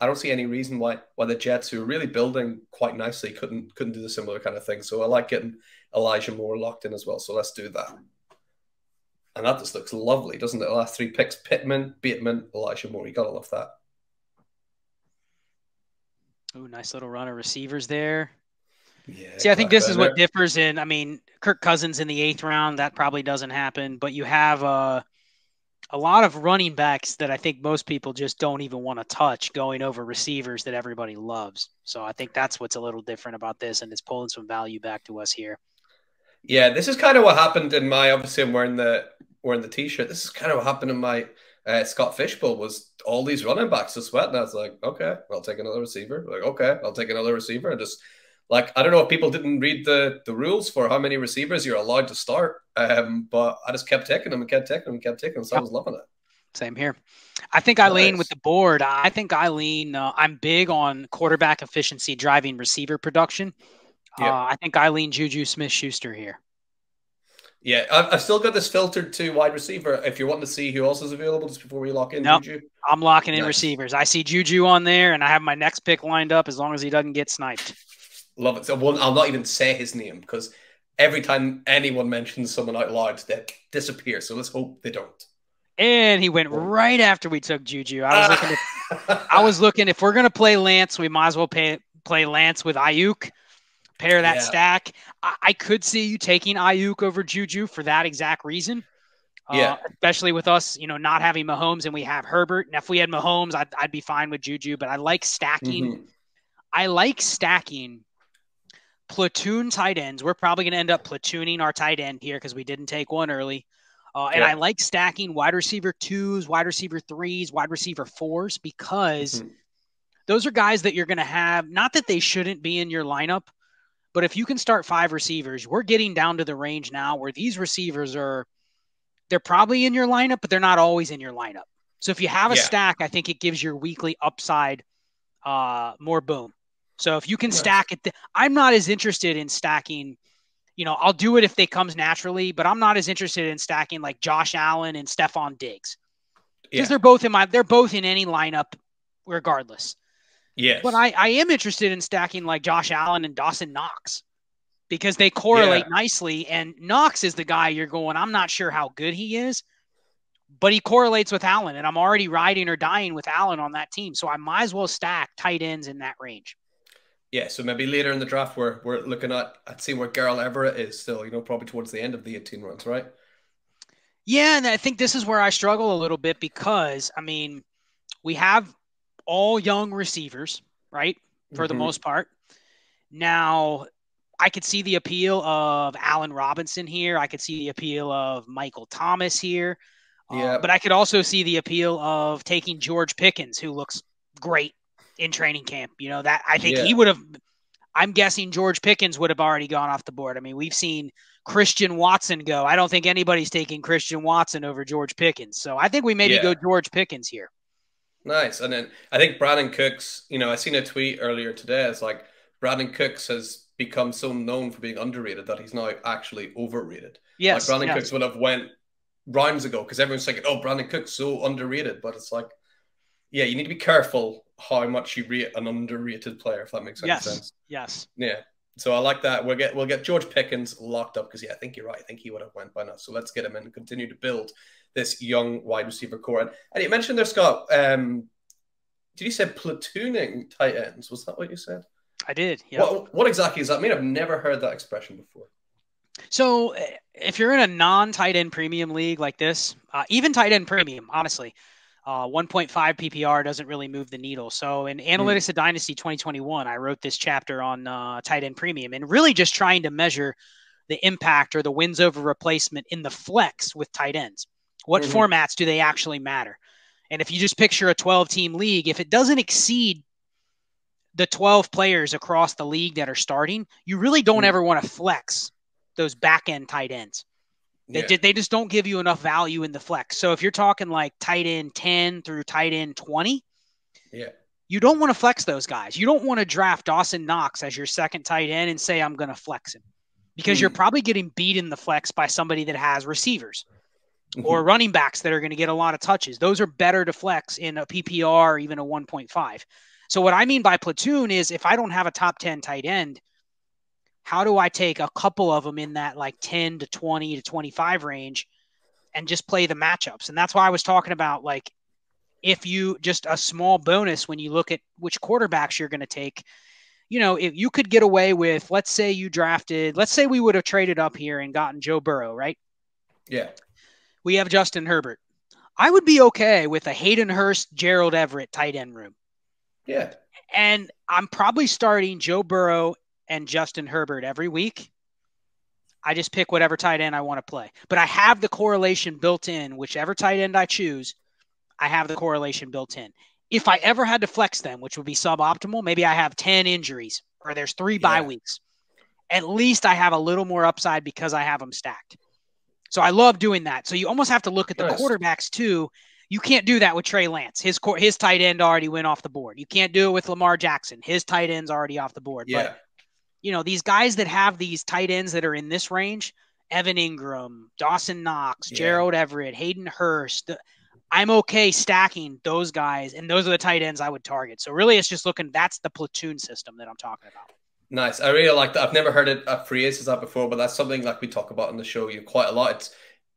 I don't see any reason why the Jets, who are really building quite nicely, couldn't do the similar kind of thing. So I like getting Elijah Moore locked in as well. So let's do that. And that just looks lovely, doesn't it? The last 3 picks: Pittman, Bateman, Elijah Moore. You gotta love that. Oh, nice little run of receivers there. Yeah. See, I think this is what differs in. Kirk Cousins in the 8th round, that probably doesn't happen. But you have a lot of running backs that I think most people just don't even want to touch going over receivers that everybody loves. So I think that's what's a little different about this, and it's pulling some value back to us here. Yeah, this is kind of what happened in my, obviously I'm wearing the t-shirt. This is kind of what happened in my Scott Fishbowl, was all these running backs are sweating. I was like, okay, I'll take another receiver. Like, okay, I'll take another receiver. And just, like, I don't know if people didn't read the rules for how many receivers you're allowed to start, but I just kept taking them and kept taking them and kept taking them, so I was loving it. Same here. I think I lean with the board. I think I lean I'm big on quarterback efficiency driving receiver production. I think I lean Juju Smith-Schuster here. Yeah, I've still got this filtered to wide receiver. If you're wanting to see who else is available just before we lock in, Juju. I'm locking in receivers. I see Juju on there, and I have my next pick lined up as long as he doesn't get sniped. Love it. So I'll not even say his name because every time anyone mentions someone out loud, they disappear. So let's hope they don't. And he went right after we took Juju. I was looking if we're going to play Lance, we might as well play Lance with Ayuk. Pair that stack. I could see you taking Ayuk over Juju for that exact reason. Especially with us, not having Mahomes and we have Herbert. And if we had Mahomes, I'd be fine with Juju. But I like stacking. I like stacking platoon tight ends. We're probably going to end up platooning our tight end here because we didn't take one early. And I like stacking wide receiver 2s, wide receiver 3s, wide receiver 4s because those are guys that you're going to have. Not that they shouldn't be in your lineup, but if you can start 5 receivers, we're getting down to the range now where these receivers they're probably in your lineup, but they're not always in your lineup. So if you have a stack, I think it gives your weekly upside more boom. So if you can stack it, I'm not as interested in stacking. I'll do it if they comes naturally, but I'm not as interested in stacking like Josh Allen and Stephon Diggs. because Yeah. they're both in any lineup regardless. Yes. But I am interested in stacking like Josh Allen and Dawson Knox because they Yeah. correlate nicely. And Knox is the guy you're going, I'm not sure how good he is, but he correlates with Allen. And I'm already riding or dying with Allen on that team. So I might as well stack tight ends in that range. Yeah, so maybe later in the draft we're looking at see where Gerald Everett is still, probably towards the end of the 18 rounds, right? Yeah, and I think this is where I struggle a little bit because, I mean, we have all young receivers, right, for the most part. Now, I could see the appeal of Allen Robinson here. I could see the appeal of Michael Thomas here. Yeah. But I could also see the appeal of taking George Pickens, who looks great in training camp. That I think he would have. I'm guessing George Pickens would have already gone off the board. I mean, we've seen Christian Watson go. I don't think anybody's taking Christian Watson over George Pickens. So I think we maybe go George Pickens here. Nice. And then I think Brandon Cooks, I seen a tweet earlier today. It's like Brandon Cooks has become so known for being underrated that he's now actually overrated. Yes. Like Brandon Cooks would have went rounds ago because everyone's like, oh, Brandon Cooks so underrated. But it's like, yeah, you need to be careful how much you rate an underrated player, if that makes any sense. Yes. Yeah. So I like that. We'll get George Pickens locked up because I think you're right. I think he would have went by now. So let's get him in and continue to build this young wide receiver core. And you mentioned there, Scott. Did you say platooning tight ends? Was that what you said? I did. Yeah. What exactly does that mean? I've never heard that expression before. So if you're in a non-tight end premium league like this, even tight end premium, honestly, 1.5 PPR doesn't really move the needle. So in Analytics of Dynasty 2021, I wrote this chapter on tight end premium and really just trying to measure the impact or the wins over replacement in the flex with tight ends. What formats do they actually matter? And if you just picture a 12-team league, if it doesn't exceed the 12 players across the league that are starting, you really don't ever want to flex those back-end tight ends. They just don't give you enough value in the flex. So if you're talking like tight end 10 through tight end 20, you don't want to flex those guys. You don't want to draft Dawson Knox as your second tight end and say, I'm going to flex him because you're probably getting beat in the flex by somebody that has receivers or running backs that are going to get a lot of touches. Those are better to flex in a PPR or even a 1.5. So what I mean by platoon is if I don't have a top 10 tight end, how do I take a couple of them in that like 10 to 20 to 25 range and just play the matchups? And that's why I was talking about like if you just a small bonus when you look at which quarterbacks you're going to take, if you could get away with, let's say we would have traded up here and gotten Joe Burrow, right? Yeah. We have Justin Herbert. I would be okay with a Hayden Hurst, Gerald Everett tight end room. Yeah. And I'm probably starting Joe Burrow and Justin Herbert every week. I just pick whatever tight end I want to play. But I have the correlation built in. Whichever tight end I choose, I have the correlation built in. If I ever had to flex them, which would be suboptimal, maybe I have 10 injuries or there's 3 bye weeks. At least I have a little more upside because I have them stacked. So I love doing that. So you almost have to look at the quarterbacks too. You can't do that with Trey Lance. His tight end already went off the board. You can't do it with Lamar Jackson. His tight end's already off the board. Yeah. But these guys that have these tight ends that are in this range, Evan Ingram, Dawson Knox, Gerald Everett, Hayden Hurst, I'm okay stacking those guys, and those are the tight ends I would target. So really it's just that's the platoon system that I'm talking about. Nice. I really like that. I've never heard a phrase as that before, but that's something like we talk about on the show quite a lot. It's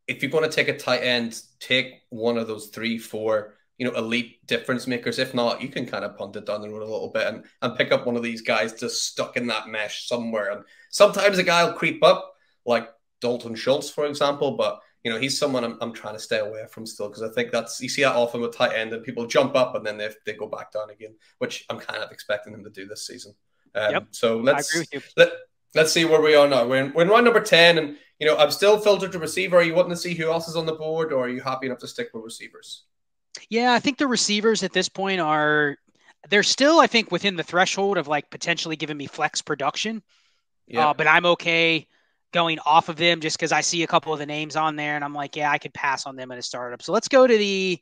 if you're going to take a tight end, take one of those 3, 4, elite difference makers. If not, you can kind of punt it down the road a little bit and pick up one of these guys just stuck in that mesh somewhere. And sometimes a guy will creep up, like Dalton Schultz, for example, but he's someone I'm trying to stay away from still because I think you see that often with tight end and people jump up and then they go back down again, which I'm kind of expecting them to do this season. So I agree with you. Let's see where we are now. We're in round number 10, and I'm still filtered to receiver. Are you wanting to see who else is on the board, or are you happy enough to stick with receivers? Yeah, I think the receivers at this point they're still, I think, within the threshold of like potentially giving me flex production. But I'm okay going off of them just because I see a couple of the names on there, and I'm like, yeah, I could pass on them in a startup. So let's go to the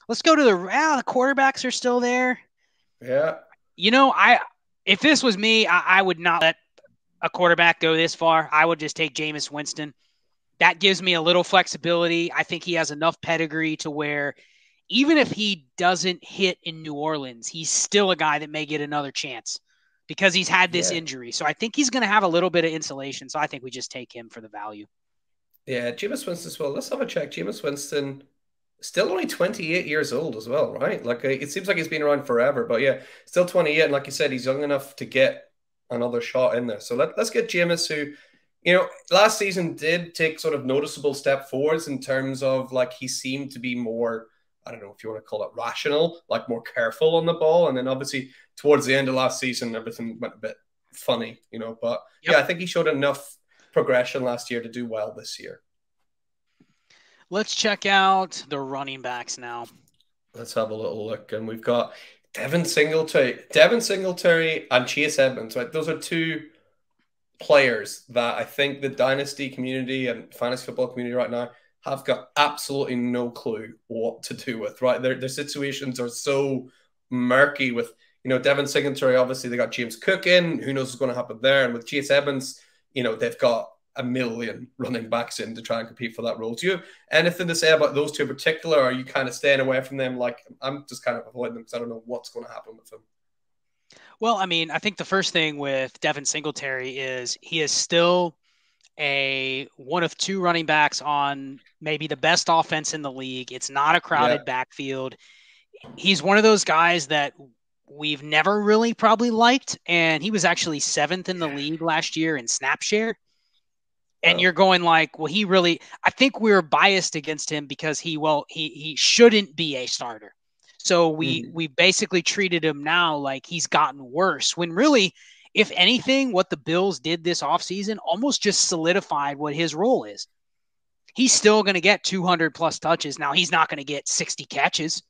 quarterbacks are still there. Yeah. If this was me, I would not let a quarterback go this far. I would just take Jameis Winston. That gives me a little flexibility. I think he has enough pedigree to where even if he doesn't hit in New Orleans, he's still a guy that may get another chance because he's had this injury. So I think he's going to have a little bit of insulation. So I think we just take him for the value. Yeah, Jameis Winston as well. Let's have a check. Jameis Winston, still only 28 years old as well, right? Like it seems like he's been around forever, but yeah, still 28. And like you said, he's young enough to get another shot in there. So let's get Jameis, who, last season did take sort of noticeable step forwards in terms of like he seemed to be more, I don't know if you want to call it rational, like more careful on the ball. And then obviously towards the end of last season, everything went a bit funny, but yeah, I think he showed enough progression last year to do well this year. Let's check out the running backs now. Let's have a little look. And we've got Devin Singletary and Chase Edmonds, right? Those are two players that I think the Dynasty community and fantasy football community right now have got absolutely no clue what to do with, right? Their situations are so murky with, Devin Singletary, obviously they got James Cook in, who knows what's going to happen there. And with Chase Edmonds, they've got a million running backs in to try and compete for that role. Do you have anything to say about those two in particular? Or are you kind of staying away from them? Like, I'm just kind of avoiding them because I don't know what's going to happen with them. Well, I mean, I think the first thing with Devin Singletary is he is still one of two running backs on maybe the best offense in the league. It's not a crowded backfield. He's one of those guys that we've never really probably liked, and he was actually 7th in the league last year in snap share. And you're going like, well, I think we're biased against him because he shouldn't be a starter. So we basically treated him now like he's gotten worse, when really, if anything, what the Bills did this offseason almost just solidified what his role is. He's still going to get 200 plus touches. Now, he's not going to get 60 catches.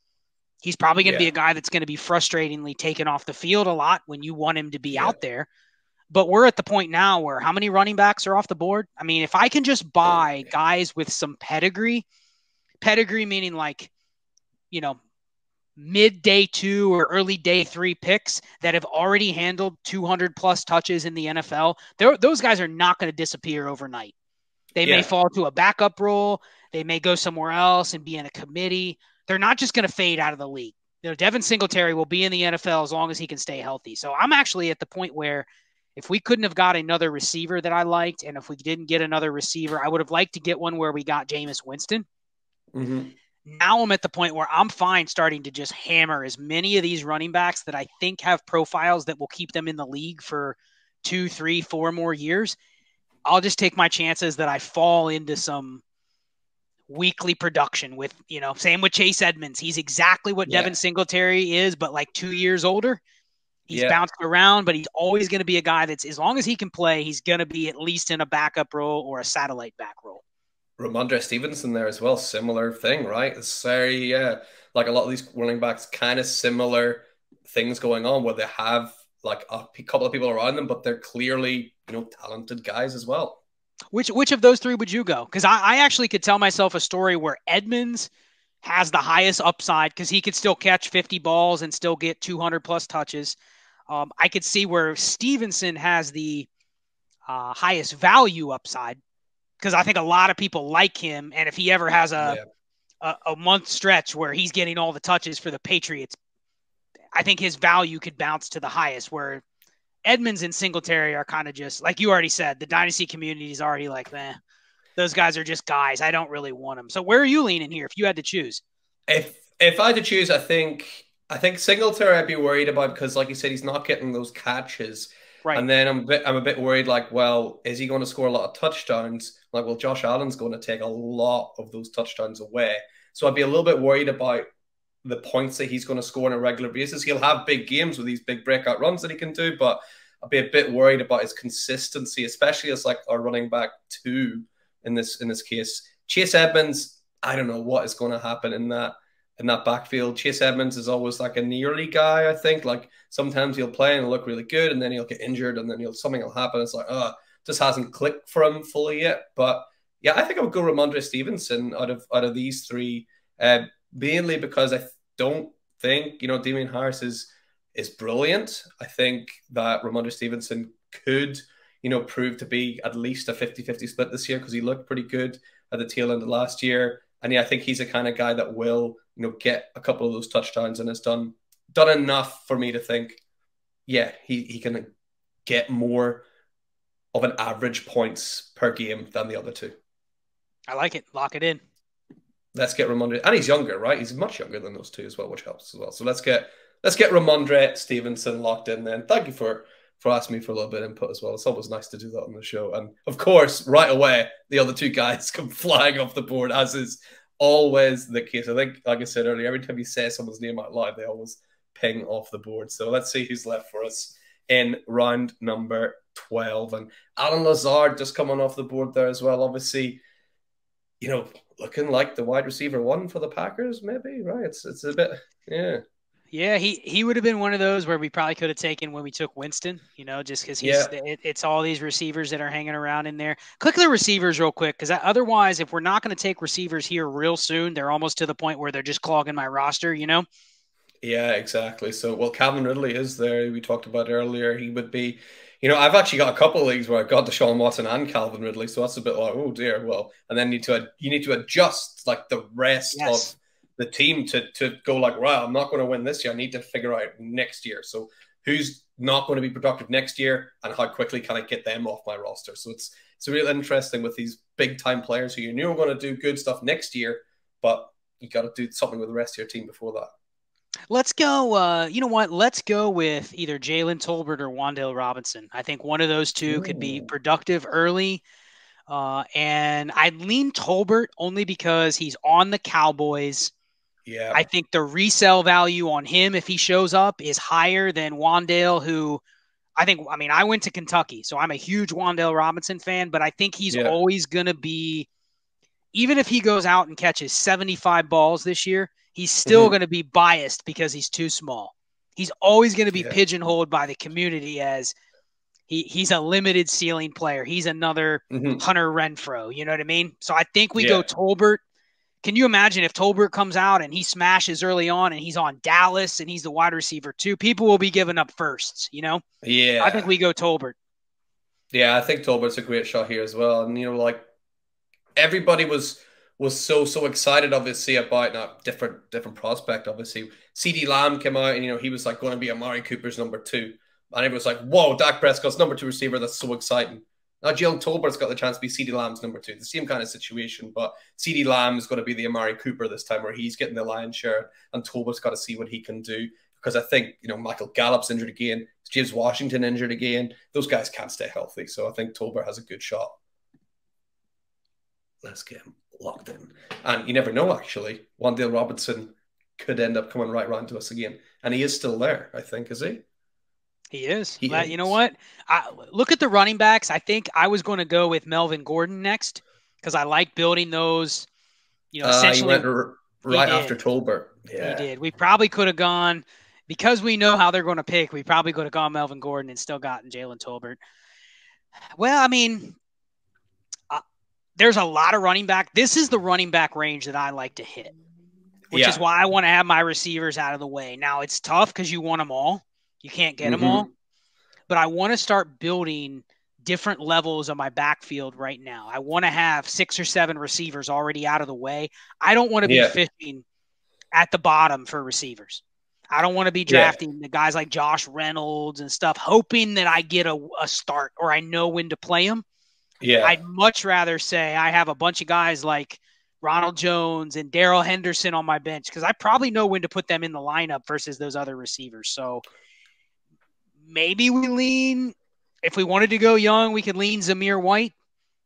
He's probably going to be a guy that's going to be frustratingly taken off the field a lot when you want him to be out there. But we're at the point now where how many running backs are off the board? I mean, if I can just buy guys with some pedigree meaning like, mid day 2 or early day 3 picks that have already handled 200 plus touches in the NFL, those guys are not going to disappear overnight. They may fall to a backup role. They may go somewhere else and be in a committee. They're not just going to fade out of the league. Devin Singletary will be in the NFL as long as he can stay healthy. So I'm actually at the point where if we couldn't have got another receiver that I liked, and if we didn't get another receiver, I would have liked to get one where we got Jameis Winston. Mm-hmm. Now I'm at the point where I'm fine starting to just hammer as many of these running backs that I think have profiles that will keep them in the league for 2, 3, 4 more years. I'll just take my chances that I fall into some weekly production with, same with Chase Edmonds. He's exactly what Devin Singletary is, but like 2 years older. He's bounced around, but he's always going to be a guy that's, as long as he can play, he's going to be at least in a backup role or a satellite back role. Ramondre Stevenson there as well, similar thing, right? It's very, like a lot of these running backs, kind of similar things going on where they have like a couple of people around them, but they're clearly, talented guys as well. Which of those three would you go? Because I actually could tell myself a story where Edmonds has the highest upside because he could still catch 50 balls and still get 200 plus touches. I could see where Stevenson has the highest value upside, because I think a lot of people like him. And if he ever has a month stretch where he's getting all the touches for the Patriots, I think his value could bounce to the highest, where Edmonds and Singletary are kind of just, like you already said, the Dynasty community is already like, man, those guys are just guys. I don't really want them. So where are you leaning here if you had to choose? If I had to choose, I think Singletary I'd be worried about because, like you said, he's not getting those catches. Right. And then I'm a bit worried, like, well, is he going to score a lot of touchdowns? Like, well, Josh Allen's going to take a lot of those touchdowns away. So I'd be a little bit worried about the points that he's going to score on a regular basis. He'll have big games with these big breakout runs that he can do, but I'd be a bit worried about his consistency, especially as like our running back 2 in this case. Chase Edmonds, I don't know what is going to happen in that backfield. Chase Edmonds is always like a nearly guy, I think. Like sometimes he'll play and look really good, and then he'll get injured, and then something will happen. It's like, just hasn't clicked for him fully yet. But yeah, I think I would go Ramondre Stevenson out of these three, mainly because I don't think Damian Harris is brilliant. I think that Ramondre Stevenson could prove to be at least a 50-50 split this year because he looked pretty good at the tail end of last year. And yeah, I think he's the kind of guy that will get a couple of those touchdowns, and has done enough for me to think, yeah, he can get more of an average points per game than the other two. I like it. Lock it in. Let's get Ramondre, and he's younger, right? He's much younger than those two as well, which helps as well. So let's get Ramondre Stevenson locked in then. Thank you for asking me for a little bit of input as well. It's always nice to do that on the show. And of course, right away, the other two guys come flying off the board, as is always the case. I think, like I said earlier, every time you say someone's name out loud, they always ping off the board. So let's see who's left for us in round number 12. And Alan Lazard just coming off the board there as well. Obviously, looking like the wide receiver one for the Packers, maybe, right? It's a bit, yeah. Yeah, he would have been one of those where we probably could have taken when we took Winston, just because it's all these receivers that are hanging around in there. Click the receivers real quick, because otherwise, if we're not going to take receivers here real soon, they're almost to the point where they're just clogging my roster, Yeah, exactly. So, well, Calvin Ridley is there. We talked about earlier. He would be, I've actually got a couple of leagues where I've got DeShaun Watson and Calvin Ridley. So that's a bit like, oh dear. Well, and then you need to adjust like the rest of the team to go like, wow, I'm not going to win this year. I need to figure out next year. So who's not going to be productive next year, and how quickly can I get them off my roster? So it's really interesting with these big time players who you knew are going to do good stuff next year, but you got to do something with the rest of your team before that. Let's go. You know what? Let's go with either Jalen, Tolbert, or Wandel Robinson. I think one of those two could be productive early. And I lean Tolbert only because he's on the Cowboys. Yeah. I think the resale value on him, if he shows up, is higher than Wandel, who I went to Kentucky, so I'm a huge Wandel Robinson fan, but I think he's always going to be, even if he goes out and catches 75 balls this year, he's still going to be biased because he's too small. He's always going to be pigeonholed by the community as he's a limited ceiling player. He's another Hunter Renfrow. You know what I mean? So I think we go Tolbert. Can you imagine if Tolbert comes out and he smashes early on and he's on Dallas and he's the wide receiver too? People will be giving up firsts, Yeah. I think we go Tolbert. Yeah, I think Tolbert's a great shot here as well. And, like everybody was so excited, obviously, about a different prospect. Obviously, CeeDee Lamb came out and, he was like going to be Amari Cooper's number 2. And everyone was like, whoa, Dak Prescott's number 2 receiver. That's so exciting. Now, Jalen Tolbert's got the chance to be CeeDee Lamb's number 2. The same kind of situation, but CeeDee Lamb is going to be the Amari Cooper this time, where he's getting the lion's share, and Tolbert's got to see what he can do. Because I think, Michael Gallup's injured again. James Washington injured again. Those guys can't stay healthy. So I think Tolbert has a good shot. Let's get him locked in. And you never know, actually. Wandale Robinson could end up coming right round to us again. And he is still there, I think, is he? He is. You know what? Look at the running backs. I think I was going to go with Melvin Gordon next because I like building those, essentially. He went right after Tolbert. Yeah. He did. We probably could have gone, because we know how they're going to pick, we probably could have gone Melvin Gordon and still gotten Jalen Tolbert. Well, there's a lot of running back. This is the running back range that I like to hit, which is why I want to have my receivers out of the way. Now, it's tough because you want them all. You can't get them all. But I want to start building different levels of my backfield right now. I want to have 6 or 7 receivers already out of the way. I don't want to be fishing at the bottom for receivers. I don't want to be drafting the guys like Josh Reynolds and stuff, hoping that I get a start or I know when to play them. Yeah. I'd much rather say I have a bunch of guys like Ronald Jones and Darrell Henderson on my bench because I probably know when to put them in the lineup versus those other receivers. So maybe we lean, if we wanted to go young, we could lean Zamir White.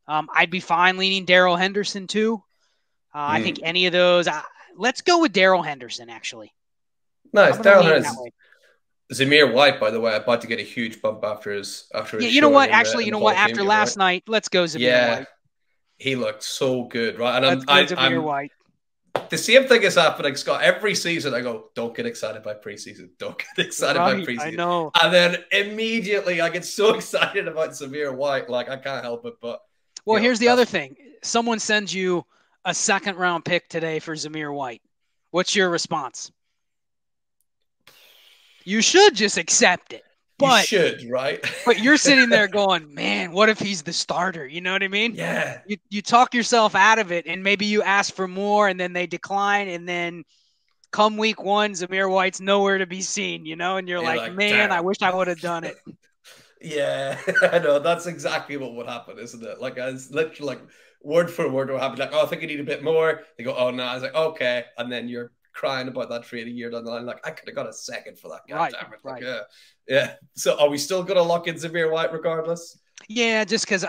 I'd be fine leaning Darrell Henderson too. I think any of those. Let's go with Darrell Henderson, actually. Nice. Darrell Henderson. Zamir White, by the way, about to get a huge bump after his you know what? Actually, you know what? After last night, let's go Zamir White. He looked so good, right? And Zamir White. The same thing is happening, Scott. Every season I go, don't get excited by preseason. Don't get excited by preseason. I know. And then immediately I get so excited about Zamir White. Like, I can't help it. But here's the other thing. Someone sends you a 2nd-round pick today for Zamir White. What's your response? You should just accept it. But, you should, right? But you're sitting there going, man, what if he's the starter? You know what I mean? Yeah. You talk yourself out of it, and maybe you ask for more, and then they decline, and then come week one, Zamir White's nowhere to be seen, and you're like, man, damn. I wish I would have done it. Yeah, I know. That's exactly what would happen, isn't it? Like, it's literally like word for word what happened. Like, oh, I think I need a bit more. They go, oh, no. I was like, okay. And then you're crying about that trade a year down the line. Like, I could have got a second for that guy. Right, Damn it. Like, right. yeah. Yeah. So are we still going to lock in Zamir White regardless? Yeah, just because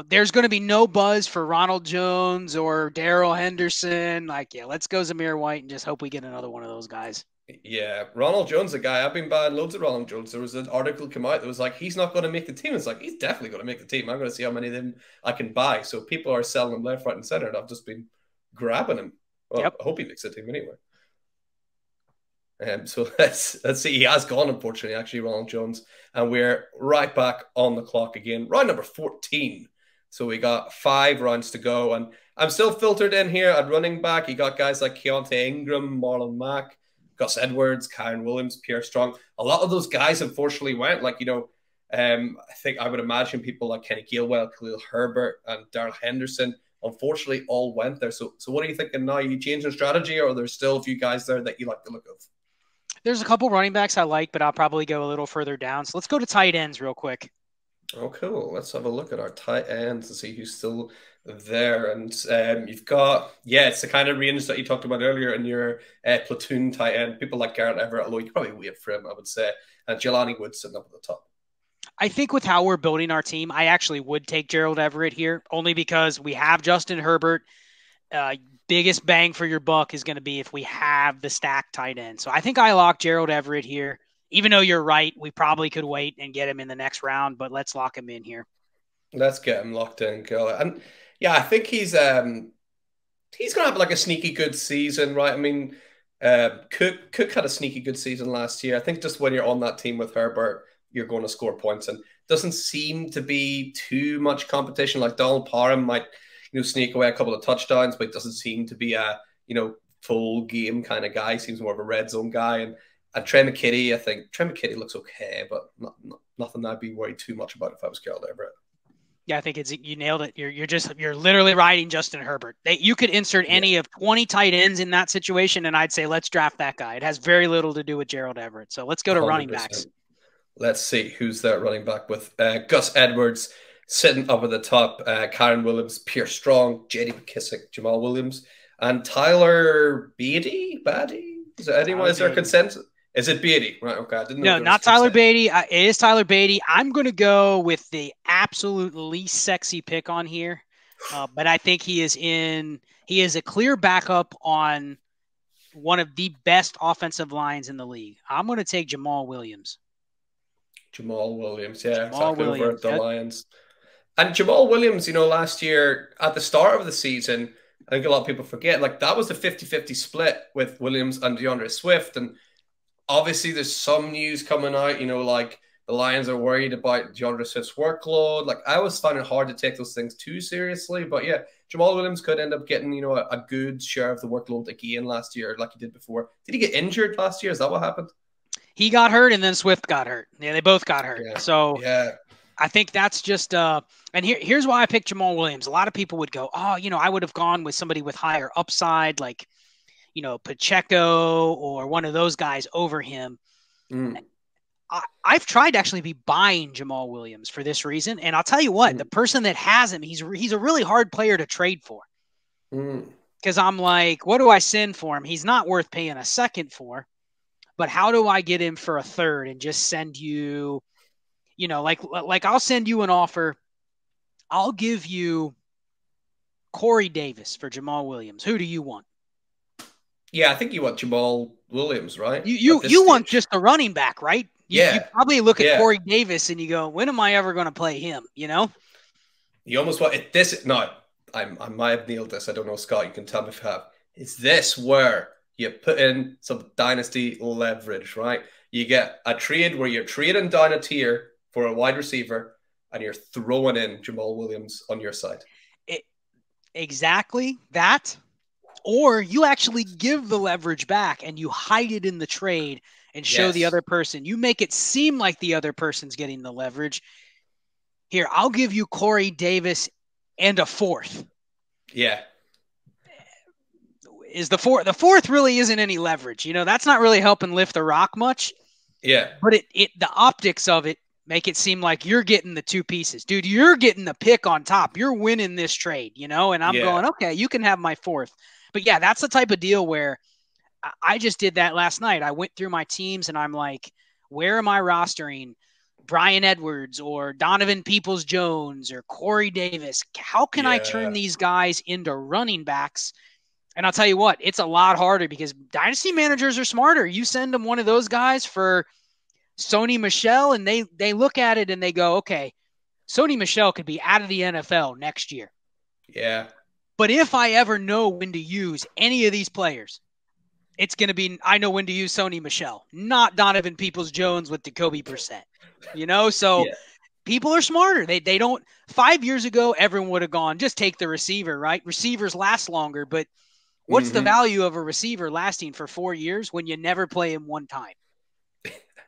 there's going to be no buzz for Ronald Jones or Darrell Henderson. Like, yeah, let's go Zamir White and just hope we get another one of those guys. Yeah, Ronald Jones, a guy I've been buying loads of Ronald Jones. There was an article come out that was like, he's not going to make the team. It's like, he's definitely going to make the team. I'm going to see how many of them I can buy. So people are selling him left, right, and center, and I've just been grabbing him. Well, yep. I hope he makes the team anyway. So let's see. He has gone, unfortunately, actually, Ronald Jones, and we're right back on the clock again. Round number 14. So we got 5 rounds to go, and I'm still filtered in here at running back. You got guys like Keontae Ingram, Marlon Mack, Gus Edwards, Kyron Williams, Pierre Strong. A lot of those guys unfortunately went. Like, I think I would imagine people like Kenny Gailwell, Khalil Herbert, and Darrell Henderson, unfortunately, all went there. So what are you thinking now? Are you changing strategy, or are there still a few guys there that you like the look of? There's a couple running backs I like, but I'll probably go a little further down. So let's go to tight ends real quick. Oh, cool. Let's have a look at our tight ends to see who's still there. And you've got, it's the kind of range that you talked about earlier in your platoon tight end. People like Garrett Everett, although you probably wait for him, I would say. And Jelani Wood sitting up at the top. I think with how we're building our team, I actually would take Gerald Everett here, only because we have Justin Herbert. Biggest bang for your buck is going to be if we have the stacked tight end. So I think I lock Gerald Everett here. Even though you're right, we probably could wait and get him in the next round, but let's lock him in here. Let's get him locked in, girl. And yeah, I think he's going to have like a sneaky good season, right? I mean, Cook had a sneaky good season last year. I think just when you're on that team with Herbert, you're going to score points, and doesn't seem to be too much competition. Like Donald Parham might, sneak away a couple of touchdowns, but doesn't seem to be a, full game kind of guy. Seems more of a red zone guy. And Trey McKitty, I think Trey McKitty looks okay, but nothing I'd be worried too much about if I was Gerald Everett. Yeah, I think you nailed it. You're literally riding Justin Herbert. You could insert any of 20 tight ends in that situation, and I'd say let's draft that guy. It has very little to do with Gerald Everett. So let's go to 100%. Running backs. Let's see who's that running back with Gus Edwards sitting up at the top, Kyron Williams, Pierre Strong, J.D. McKissick, Jamal Williams, and Tyler Beatty. Is there anyone? Is there consensus? Is it Beatty? Right, okay. I didn't know. No, not Tyler Beatty. It is Tyler Beatty. I'm going to go with the absolute least sexy pick on here, but I think he is a clear backup on one of the best offensive lines in the league. I'm going to take Jamal Williams. Over at the Lions. And Jamal Williams, last year at the start of the season, I think a lot of people forget, like that was a 50-50 split with Williams and DeAndre Swift. And obviously there's some news coming out, like the Lions are worried about DeAndre Swift's workload. Like I always find it hard to take those things too seriously. But yeah, Jamal Williams could end up getting, a good share of the workload again last year, like he did before. Did he get injured last year? Is that what happened? He got hurt and then Swift got hurt. Yeah, they both got hurt. Yeah. So I think that's just and here's why I picked Jamal Williams. A lot of people would go, I would have gone with somebody with higher upside, like, Pacheco or one of those guys over him. I've tried to actually be buying Jamal Williams for this reason. And I'll tell you what, the person that has him, he's a really hard player to trade for. Because I'm like, what do I send for him? He's not worth paying a second for. But how do I get him for a third and just send you, like I'll send you an offer. I'll give you Corey Davis for Jamal Williams. Who do you want? Yeah, I think you want Jamal Williams, right? You want just a running back, right? You probably look at Corey Davis and you go, when am I ever going to play him? You almost want it. I might have nailed this. I don't know, Scott. You can tell me if you have. Is this where you put in some dynasty leverage, right? You get a trade where you're trading down a tier for a wide receiver and you're throwing in Jamal Williams on your side. Exactly that. Or you actually give the leverage back and you hide it in the trade and show the other person. You make it seem like the other person's getting the leverage. Here, I'll give you Corey Davis and a fourth. Yeah. is the fourth. The fourth really isn't any leverage. You know, that's not really helping lift the rock much. Yeah. But the optics of it make it seem like you're getting the two pieces. Dude, you're getting the pick on top. You're winning this trade, you know? And I'm going, okay, you can have my fourth. But yeah, that's the type of deal where I just did that last night. I went through my teams and I'm like, where am I rostering Bryan Edwards or Donovan Peoples-Jones or Corey Davis? How can I turn these guys into running backs? And I'll tell you what, it's a lot harder because dynasty managers are smarter. You send them one of those guys for Sony Michel, and they look at it and they go, okay, Sony Michel could be out of the NFL next year. Yeah. But if I ever know when to use any of these players, it's going to be, I know when to use Sony Michel, not Donovan Peoples-Jones with Jacoby Brissett, you know? So people are smarter. They don't, 5 years ago, everyone would have gone, just take the receiver, right? Receivers last longer, but what's the value of a receiver lasting for 4 years when you never play him one time?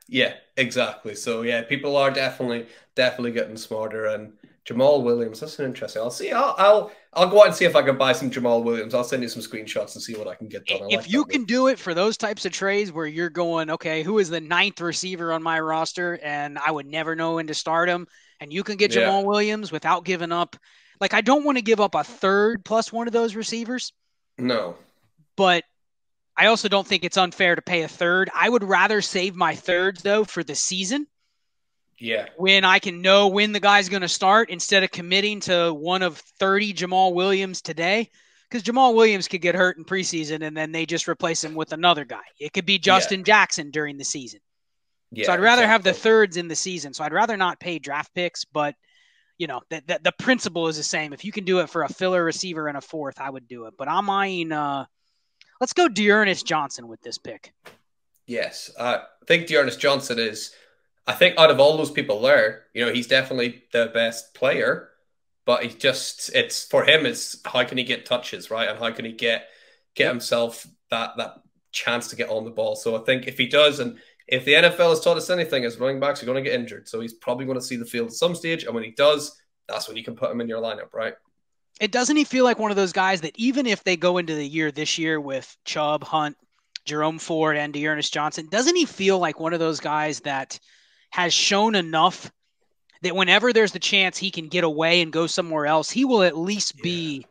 Yeah, exactly. So yeah, people are definitely getting smarter. And Jamal Williams, that's an interesting. I'll see. I'll go out and see if I can buy some Jamal Williams. I'll send you some screenshots and see what I can get done. If you can do it for those types of trades where you're going, okay, who is the 9th receiver on my roster, and I would never know when to start him, and you can get Jamal Williams without giving up. Like, I don't want to give up a third plus one of those receivers. No, but I also don't think it's unfair to pay a third. I would rather save my thirds, though, for the season. Yeah. When I can know when the guy's going to start instead of committing to one of 30 Jamal Williams today. Because Jamal Williams could get hurt in preseason, and then they just replace him with another guy. It could be Justin Jackson during the season. Yeah, so I'd rather have the thirds in the season. So I'd rather not pay draft picks, but you know, the principle is the same. If you can do it for a filler receiver and a fourth, I would do it. But I'm eyeing let's go Dearness Johnson with this pick. Yes. I think Dearness Johnson is, I think out of all those people there, you know, he's definitely the best player, but he just, it's for him, it's how can he get touches, right? And how can he get himself that chance to get on the ball. So I think if he does, and if the NFL has taught us anything, is running backs are going to get injured. So he's probably going to see the field at some stage. And when he does, that's when you can put him in your lineup, right? Doesn't he feel like one of those guys that even if they go into the year this year with Chubb, Hunt, Jerome Ford, and Dearness Johnson, doesn't he feel like one of those guys that has shown enough that whenever there's the chance he can get away and go somewhere else, he will at least be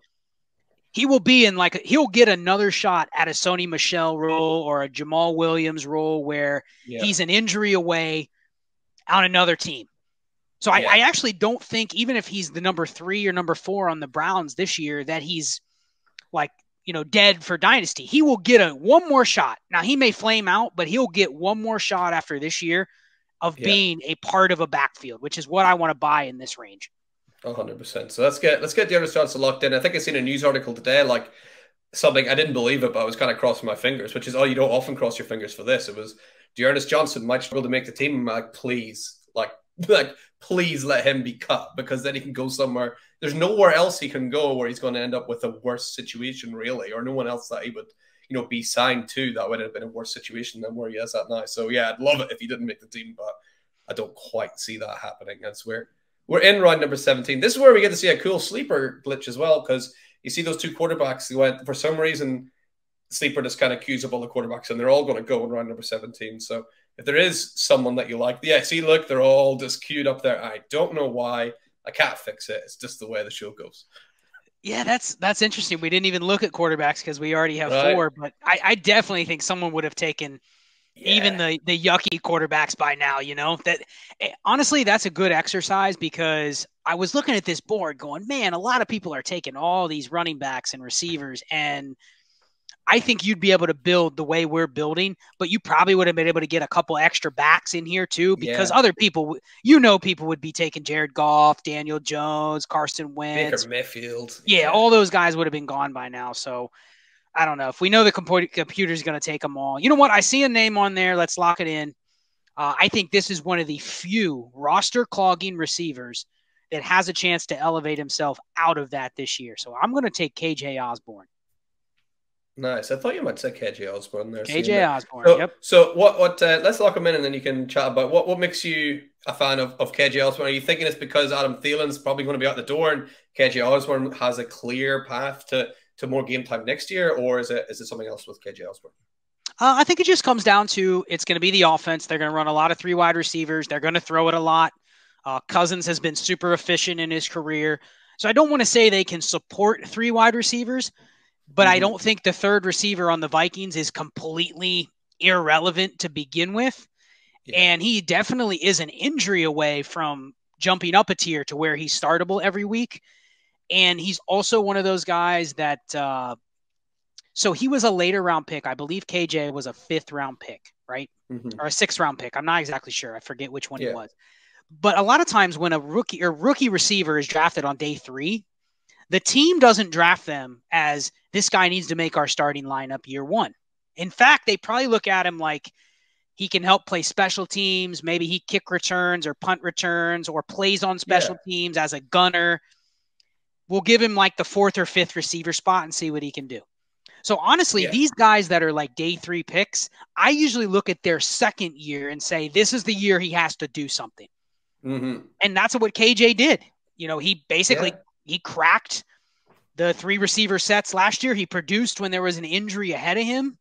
he will be in he'll get another shot at a Sony Michel role or a Jamal Williams role where he's an injury away on another team. So I actually don't think, even if he's the number 3 or number 4 on the Browns this year, that he's dead for dynasty. He will get one more shot. Now he may flame out, but he'll get one more shot after this year of being a part of a backfield, which is what I want to buy in this range. 100%. So let's get Dearness Johnson locked in. I think I seen a news article today, like something, I didn't believe it, but I was kind of crossing my fingers, which is, you don't often cross your fingers for this. It was Dearness Johnson might struggle to make the team. I'm like, please let him be cut, because then he can go somewhere. There's nowhere else he can go where he's going to end up with a worse situation, really, or no one else that he would, be signed to that would have been a worse situation than where he is at now. So yeah, I'd love it if he didn't make the team, but I don't quite see that happening. That's where we're in round number 17. This is where we get to see a cool sleeper glitch as well, because you see those two quarterbacks who went, for some reason, sleeper just kind of queues up all the quarterbacks, and they're all going to go in round number 17. So if there is someone that you like, see, look, they're all just queued up there. I don't know why. I can't fix it. It's just the way the show goes. Yeah, that's interesting. We didn't even look at quarterbacks because we already have 4, but I definitely think someone would have taken even the yucky quarterbacks by now, that honestly, that's a good exercise, because I was looking at this board going, man, a lot of people are taking all these running backs and receivers, and I think you'd be able to build the way we're building, but you probably would have been able to get a couple extra backs in here too, because other people, people would be taking Jared Goff, Daniel Jones, Carson Wentz, Baker Mayfield. Yeah, all those guys would have been gone by now. So I don't know if we know the computer's going to take them all. You know what? I see a name on there. Let's lock it in. I think this is one of the few roster clogging receivers that has a chance to elevate himself out of that this year. So I'm going to take KJ Osborne. Nice. I thought you might say KJ Osborne there. KJ Osborne, yep. So what let's lock him in, and then you can chat about what makes you a fan of KJ Osborne. Are you thinking it's because Adam Thielen's probably going to be out the door and KJ Osborne has a clear path to to more game time next year, or is it something else with KJ Osborne? I think it just comes down to it's going to be the offense. They're going to run a lot of 3 wide receivers. They're going to throw it a lot. Cousins has been super efficient in his career. So I don't want to say they can support 3 wide receivers, but I don't think the third receiver on the Vikings is completely irrelevant to begin with. Yeah. And he definitely is an injury away from jumping up a tier to where he's startable every week. And he's also one of those guys that so he was a later round pick. I believe KJ was a 5th round pick, right? Or a 6th round pick. I'm not exactly sure. I forget which one he was. But a lot of times when a rookie receiver is drafted on day 3, the team doesn't draft them as this guy needs to make our starting lineup year 1. In fact, they probably look at him like he can help play special teams. Maybe he kick returns or punt returns or plays on special teams as a gunner. We'll give him like the 4th or 5th receiver spot and see what he can do. So honestly, these guys that are like day 3 picks, I usually look at their second year and say, this is the year he has to do something. And that's what KJ did. You know, he basically, he cracked the 3 receiver sets last year. He produced when there was an injury ahead of him.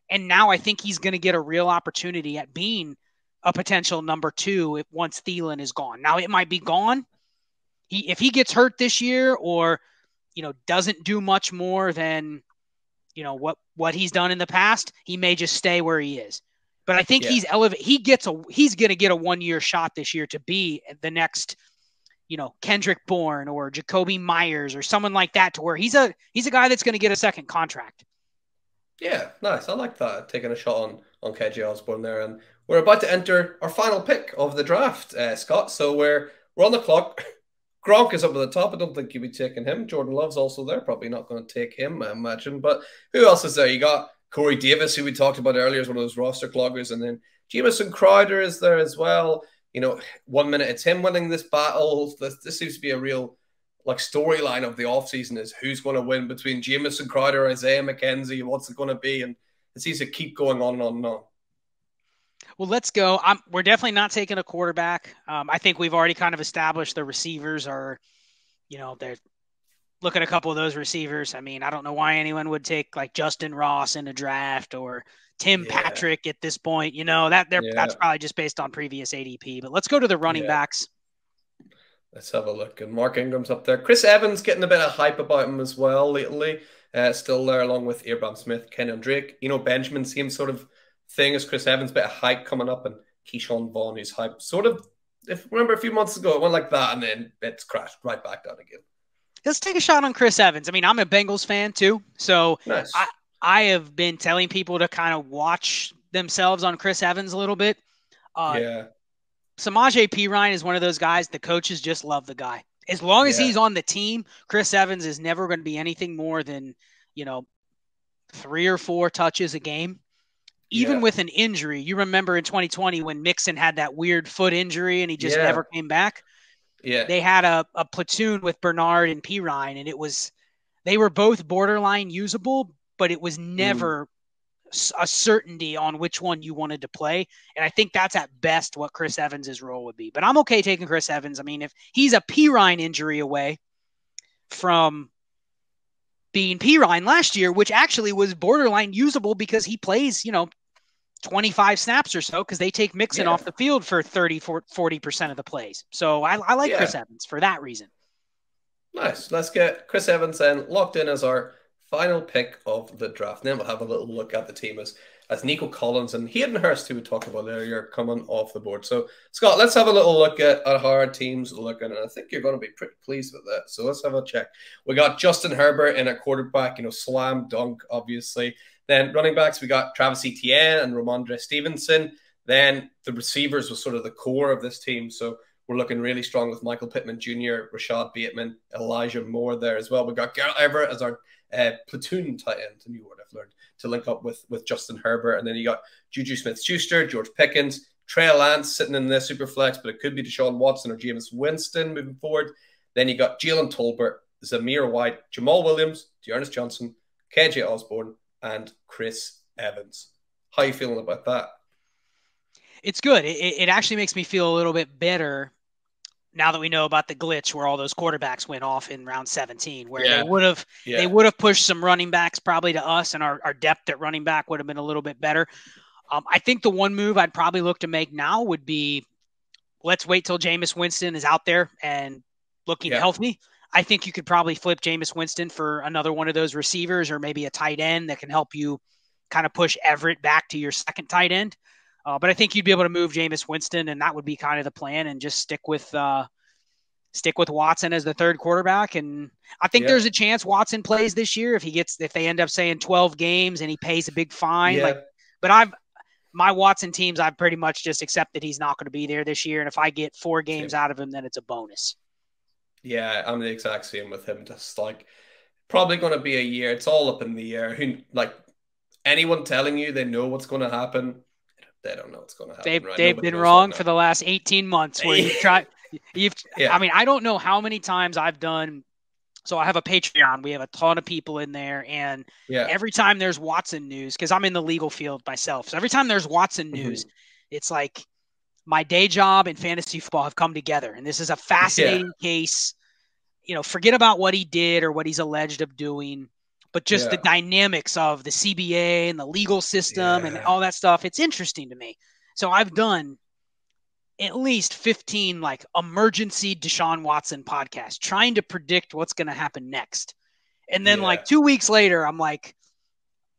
And now I think he's going to get a real opportunity at being a potential number 2 once Thielen is gone. Now it might be gone. If he gets hurt this year or, you know, doesn't do much more than, you know, what he's done in the past, he may just stay where he is. But I think he's elevated. He's going to get a 1-year shot this year to be the next, you know, Kendrick Bourne or Jacoby Myers or someone like that, to where he's a guy that's going to get a second contract. Yeah, nice. I like that. Taking a shot on KJ Osborne there. And we're about to enter our final pick of the draft, Scott. So we're on the clock. Gronk is up at the top. I don't think you'll be taking him. Jordan Love's also there. Probably not going to take him, I imagine. But who else is there? You got Corey Davis, who we talked about earlier, is one of those roster cloggers. And then Jamison Crowder is there as well. You know, 1 minute it's him winning this battle. This seems to be a real like storyline of the offseason, is who's going to win between Jamison Crowder, Isaiah McKenzie, what's it going to be? And it seems to keep going on and on and on. Well, let's go. We're definitely not taking a quarterback. I think we've already kind of established the receivers are, you know, they're look at a couple of those receivers. I mean, I don't know why anyone would take like Justin Ross in a draft or Tim Patrick at this point. You know, that's probably just based on previous ADP. But let's go to the running backs. Let's have a look. And Mark Ingram's up there. Chris Evans getting a bit of hype about him as well lately. Still there along with Abraham Smith, Kenyon Drake. You know, Benjamin, same sort of thing as Chris Evans, bit of hype coming up. And Keyshawn Vaughn, who's hype. Sort of, if remember a few months ago, it went like that and then it's crashed right back down again. Let's take a shot on Chris Evans. I mean, I'm a Bengals fan too. So nice. I have been telling people to kind of watch themselves on Chris Evans a little bit. Samaje Perine is one of those guys, the coaches just love the guy. As long as he's on the team, Chris Evans is never going to be anything more than, you know, 3 or 4 touches a game. Even with an injury, you remember in 2020 when Mixon had that weird foot injury and he just never came back. Yeah, they had a platoon with Bernard and Perine, and they were both borderline usable, but it was never a certainty on which one you wanted to play. And I think that's at best what Chris Evans' role would be. But I'm okay taking Chris Evans. I mean, if he's a Perine injury away from being Perine last year, which actually was borderline usable because he plays, you know, 25 snaps or so, because they take Mixon off the field for 40% of the plays. So I like Chris Evans for that reason. Nice. Let's get Chris Evans then locked in as our final pick of the draft. And then we'll have a little look at the team as Nico Collins and Hayden Hurst, who we talked about earlier, coming off the board. So, Scott, let's have a little look at how our team's looking. And I think you're going to be pretty pleased with that. So let's have a check. We got Justin Herbert in at quarterback, you know, slam dunk, obviously. Then running backs, we got Travis Etienne and Ramondre Stevenson. Then the receivers was sort of the core of this team. So we're looking really strong with Michael Pittman Jr., Rashad Bateman, Elijah Moore there as well. We got Gerald Everett as our platoon tight end, a new word I've learned, to link up with Justin Herbert. And then you got Juju Smith-Schuster, George Pickens, Trey Lance sitting in the super flex, but it could be DeShaun Watson or Jameis Winston moving forward. Then you got Jalen Tolbert, Zamir White, Jamal Williams, Dearness Johnson, KJ Osborne, and Chris Evans. How are you feeling about that? It's good. It actually makes me feel a little bit better now that we know about the glitch where all those quarterbacks went off in round 17, where Yeah. they would have pushed some running backs probably to us, and our depth at running back would have been a little bit better. I think the one move I'd probably look to make now would be, let's wait till Jameis Winston is out there and looking healthy. I think you could probably flip Jameis Winston for another one of those receivers, or maybe a tight end that can help you kind of push Everett back to your second tight end. But I think you'd be able to move Jameis Winston, and that would be kind of the plan, and just stick with Watson as the third quarterback. And I think there's a chance Watson plays this year if they end up saying 12 games and he pays a big fine. But my Watson teams, I've pretty much just accepted he's not going to be there this year. And if I get 4 games out of him, then it's a bonus. Yeah, I'm the exact same with him. Just like, probably going to be a year. It's all up in the air. Anyone telling you they know what's going to happen, they don't know what's going to happen. They've been wrong for the last 18 months where I mean, I don't know how many times I've done. So I have a Patreon. We have a ton of people in there. And every time there's Watson news, because I'm in the legal field myself. So every time there's Watson news, it's like my day job and fantasy football have come together. And this is a fascinating case. Forget about what he did or what he's alleged of doing, but just the dynamics of the CBA and the legal system and all that stuff. It's interesting to me. So I've done at least 15 emergency DeShaun Watson podcasts trying to predict what's going to happen next. And then 2 weeks later, I'm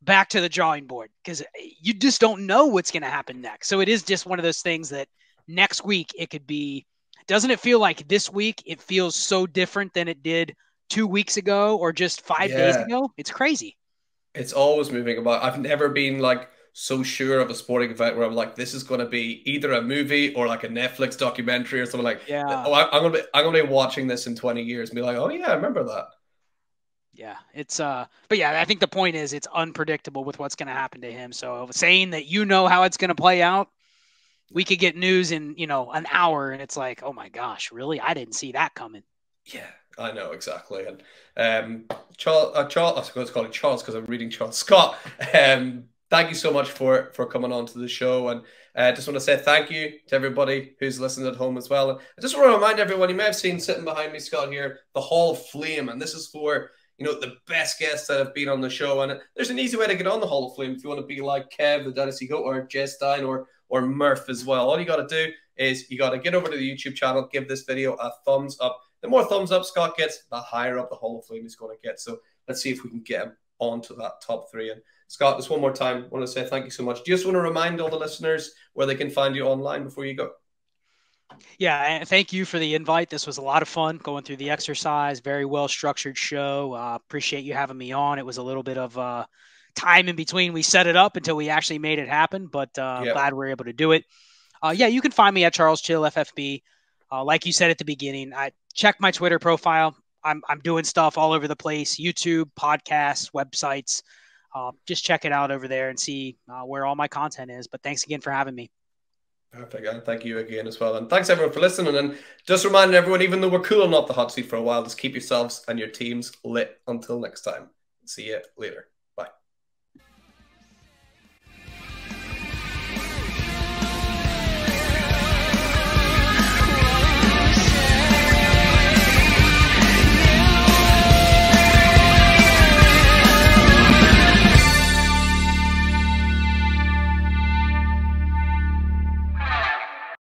back to the drawing board, because you just don't know what's going to happen next. So it is just one of those things that next week it could be. Doesn't it feel like this week it feels so different than it did 2 weeks ago or just 5 days ago? It's crazy. It's always moving about. I've never been so sure of a sporting event where I'm this is going to be either a movie or a Netflix documentary or something I'm going to be watching this in 20 years and be oh yeah, I remember that. Yeah, it's but yeah, I think the point is it's unpredictable with what's going to happen to him. So saying that how it's going to play out, we could get news in an hour and it's oh my gosh, really? I didn't see that coming. Yeah, I know exactly. And Charles, I was going to call him Charles because I'm reading Charles Scott. Thank you so much for coming on to the show. And I just want to say thank you to everybody who's listening at home as well. And I just want to remind everyone, you may have seen sitting behind me, Scott, here, the Hall of Flame. And this is for, the best guests that have been on the show. And there's an easy way to get on the Hall of Flame if you want to be like Kev, the Dynasty Goat, or Jay Stein, or Murph as well. All you got to do is you got to get over to the YouTube channel, give this video a thumbs up. The more thumbs up Scott gets, the higher up the Hall of Flame he's going to get. So let's see if we can get him onto that top 3. And Scott, just one more time, I want to say thank you so much. Do you just want to remind all the listeners where they can find you online before you go? Yeah, and thank you for the invite. This was a lot of fun going through the exercise. Very well structured show. Appreciate you having me on. It was a little bit of time in between we set it up until we actually made it happen, but glad we're able to do it. You can find me at Charles Chill FFB. Like you said at the beginning, I check my Twitter profile. I'm doing stuff all over the place: YouTube, podcasts, websites. Just check it out over there and see where all my content is. But thanks again for having me. Perfect. And thank you again as well. And thanks everyone for listening. And just reminding everyone, even though we're cooling off the hot seat for a while, just keep yourselves and your teams lit until next time. See you later.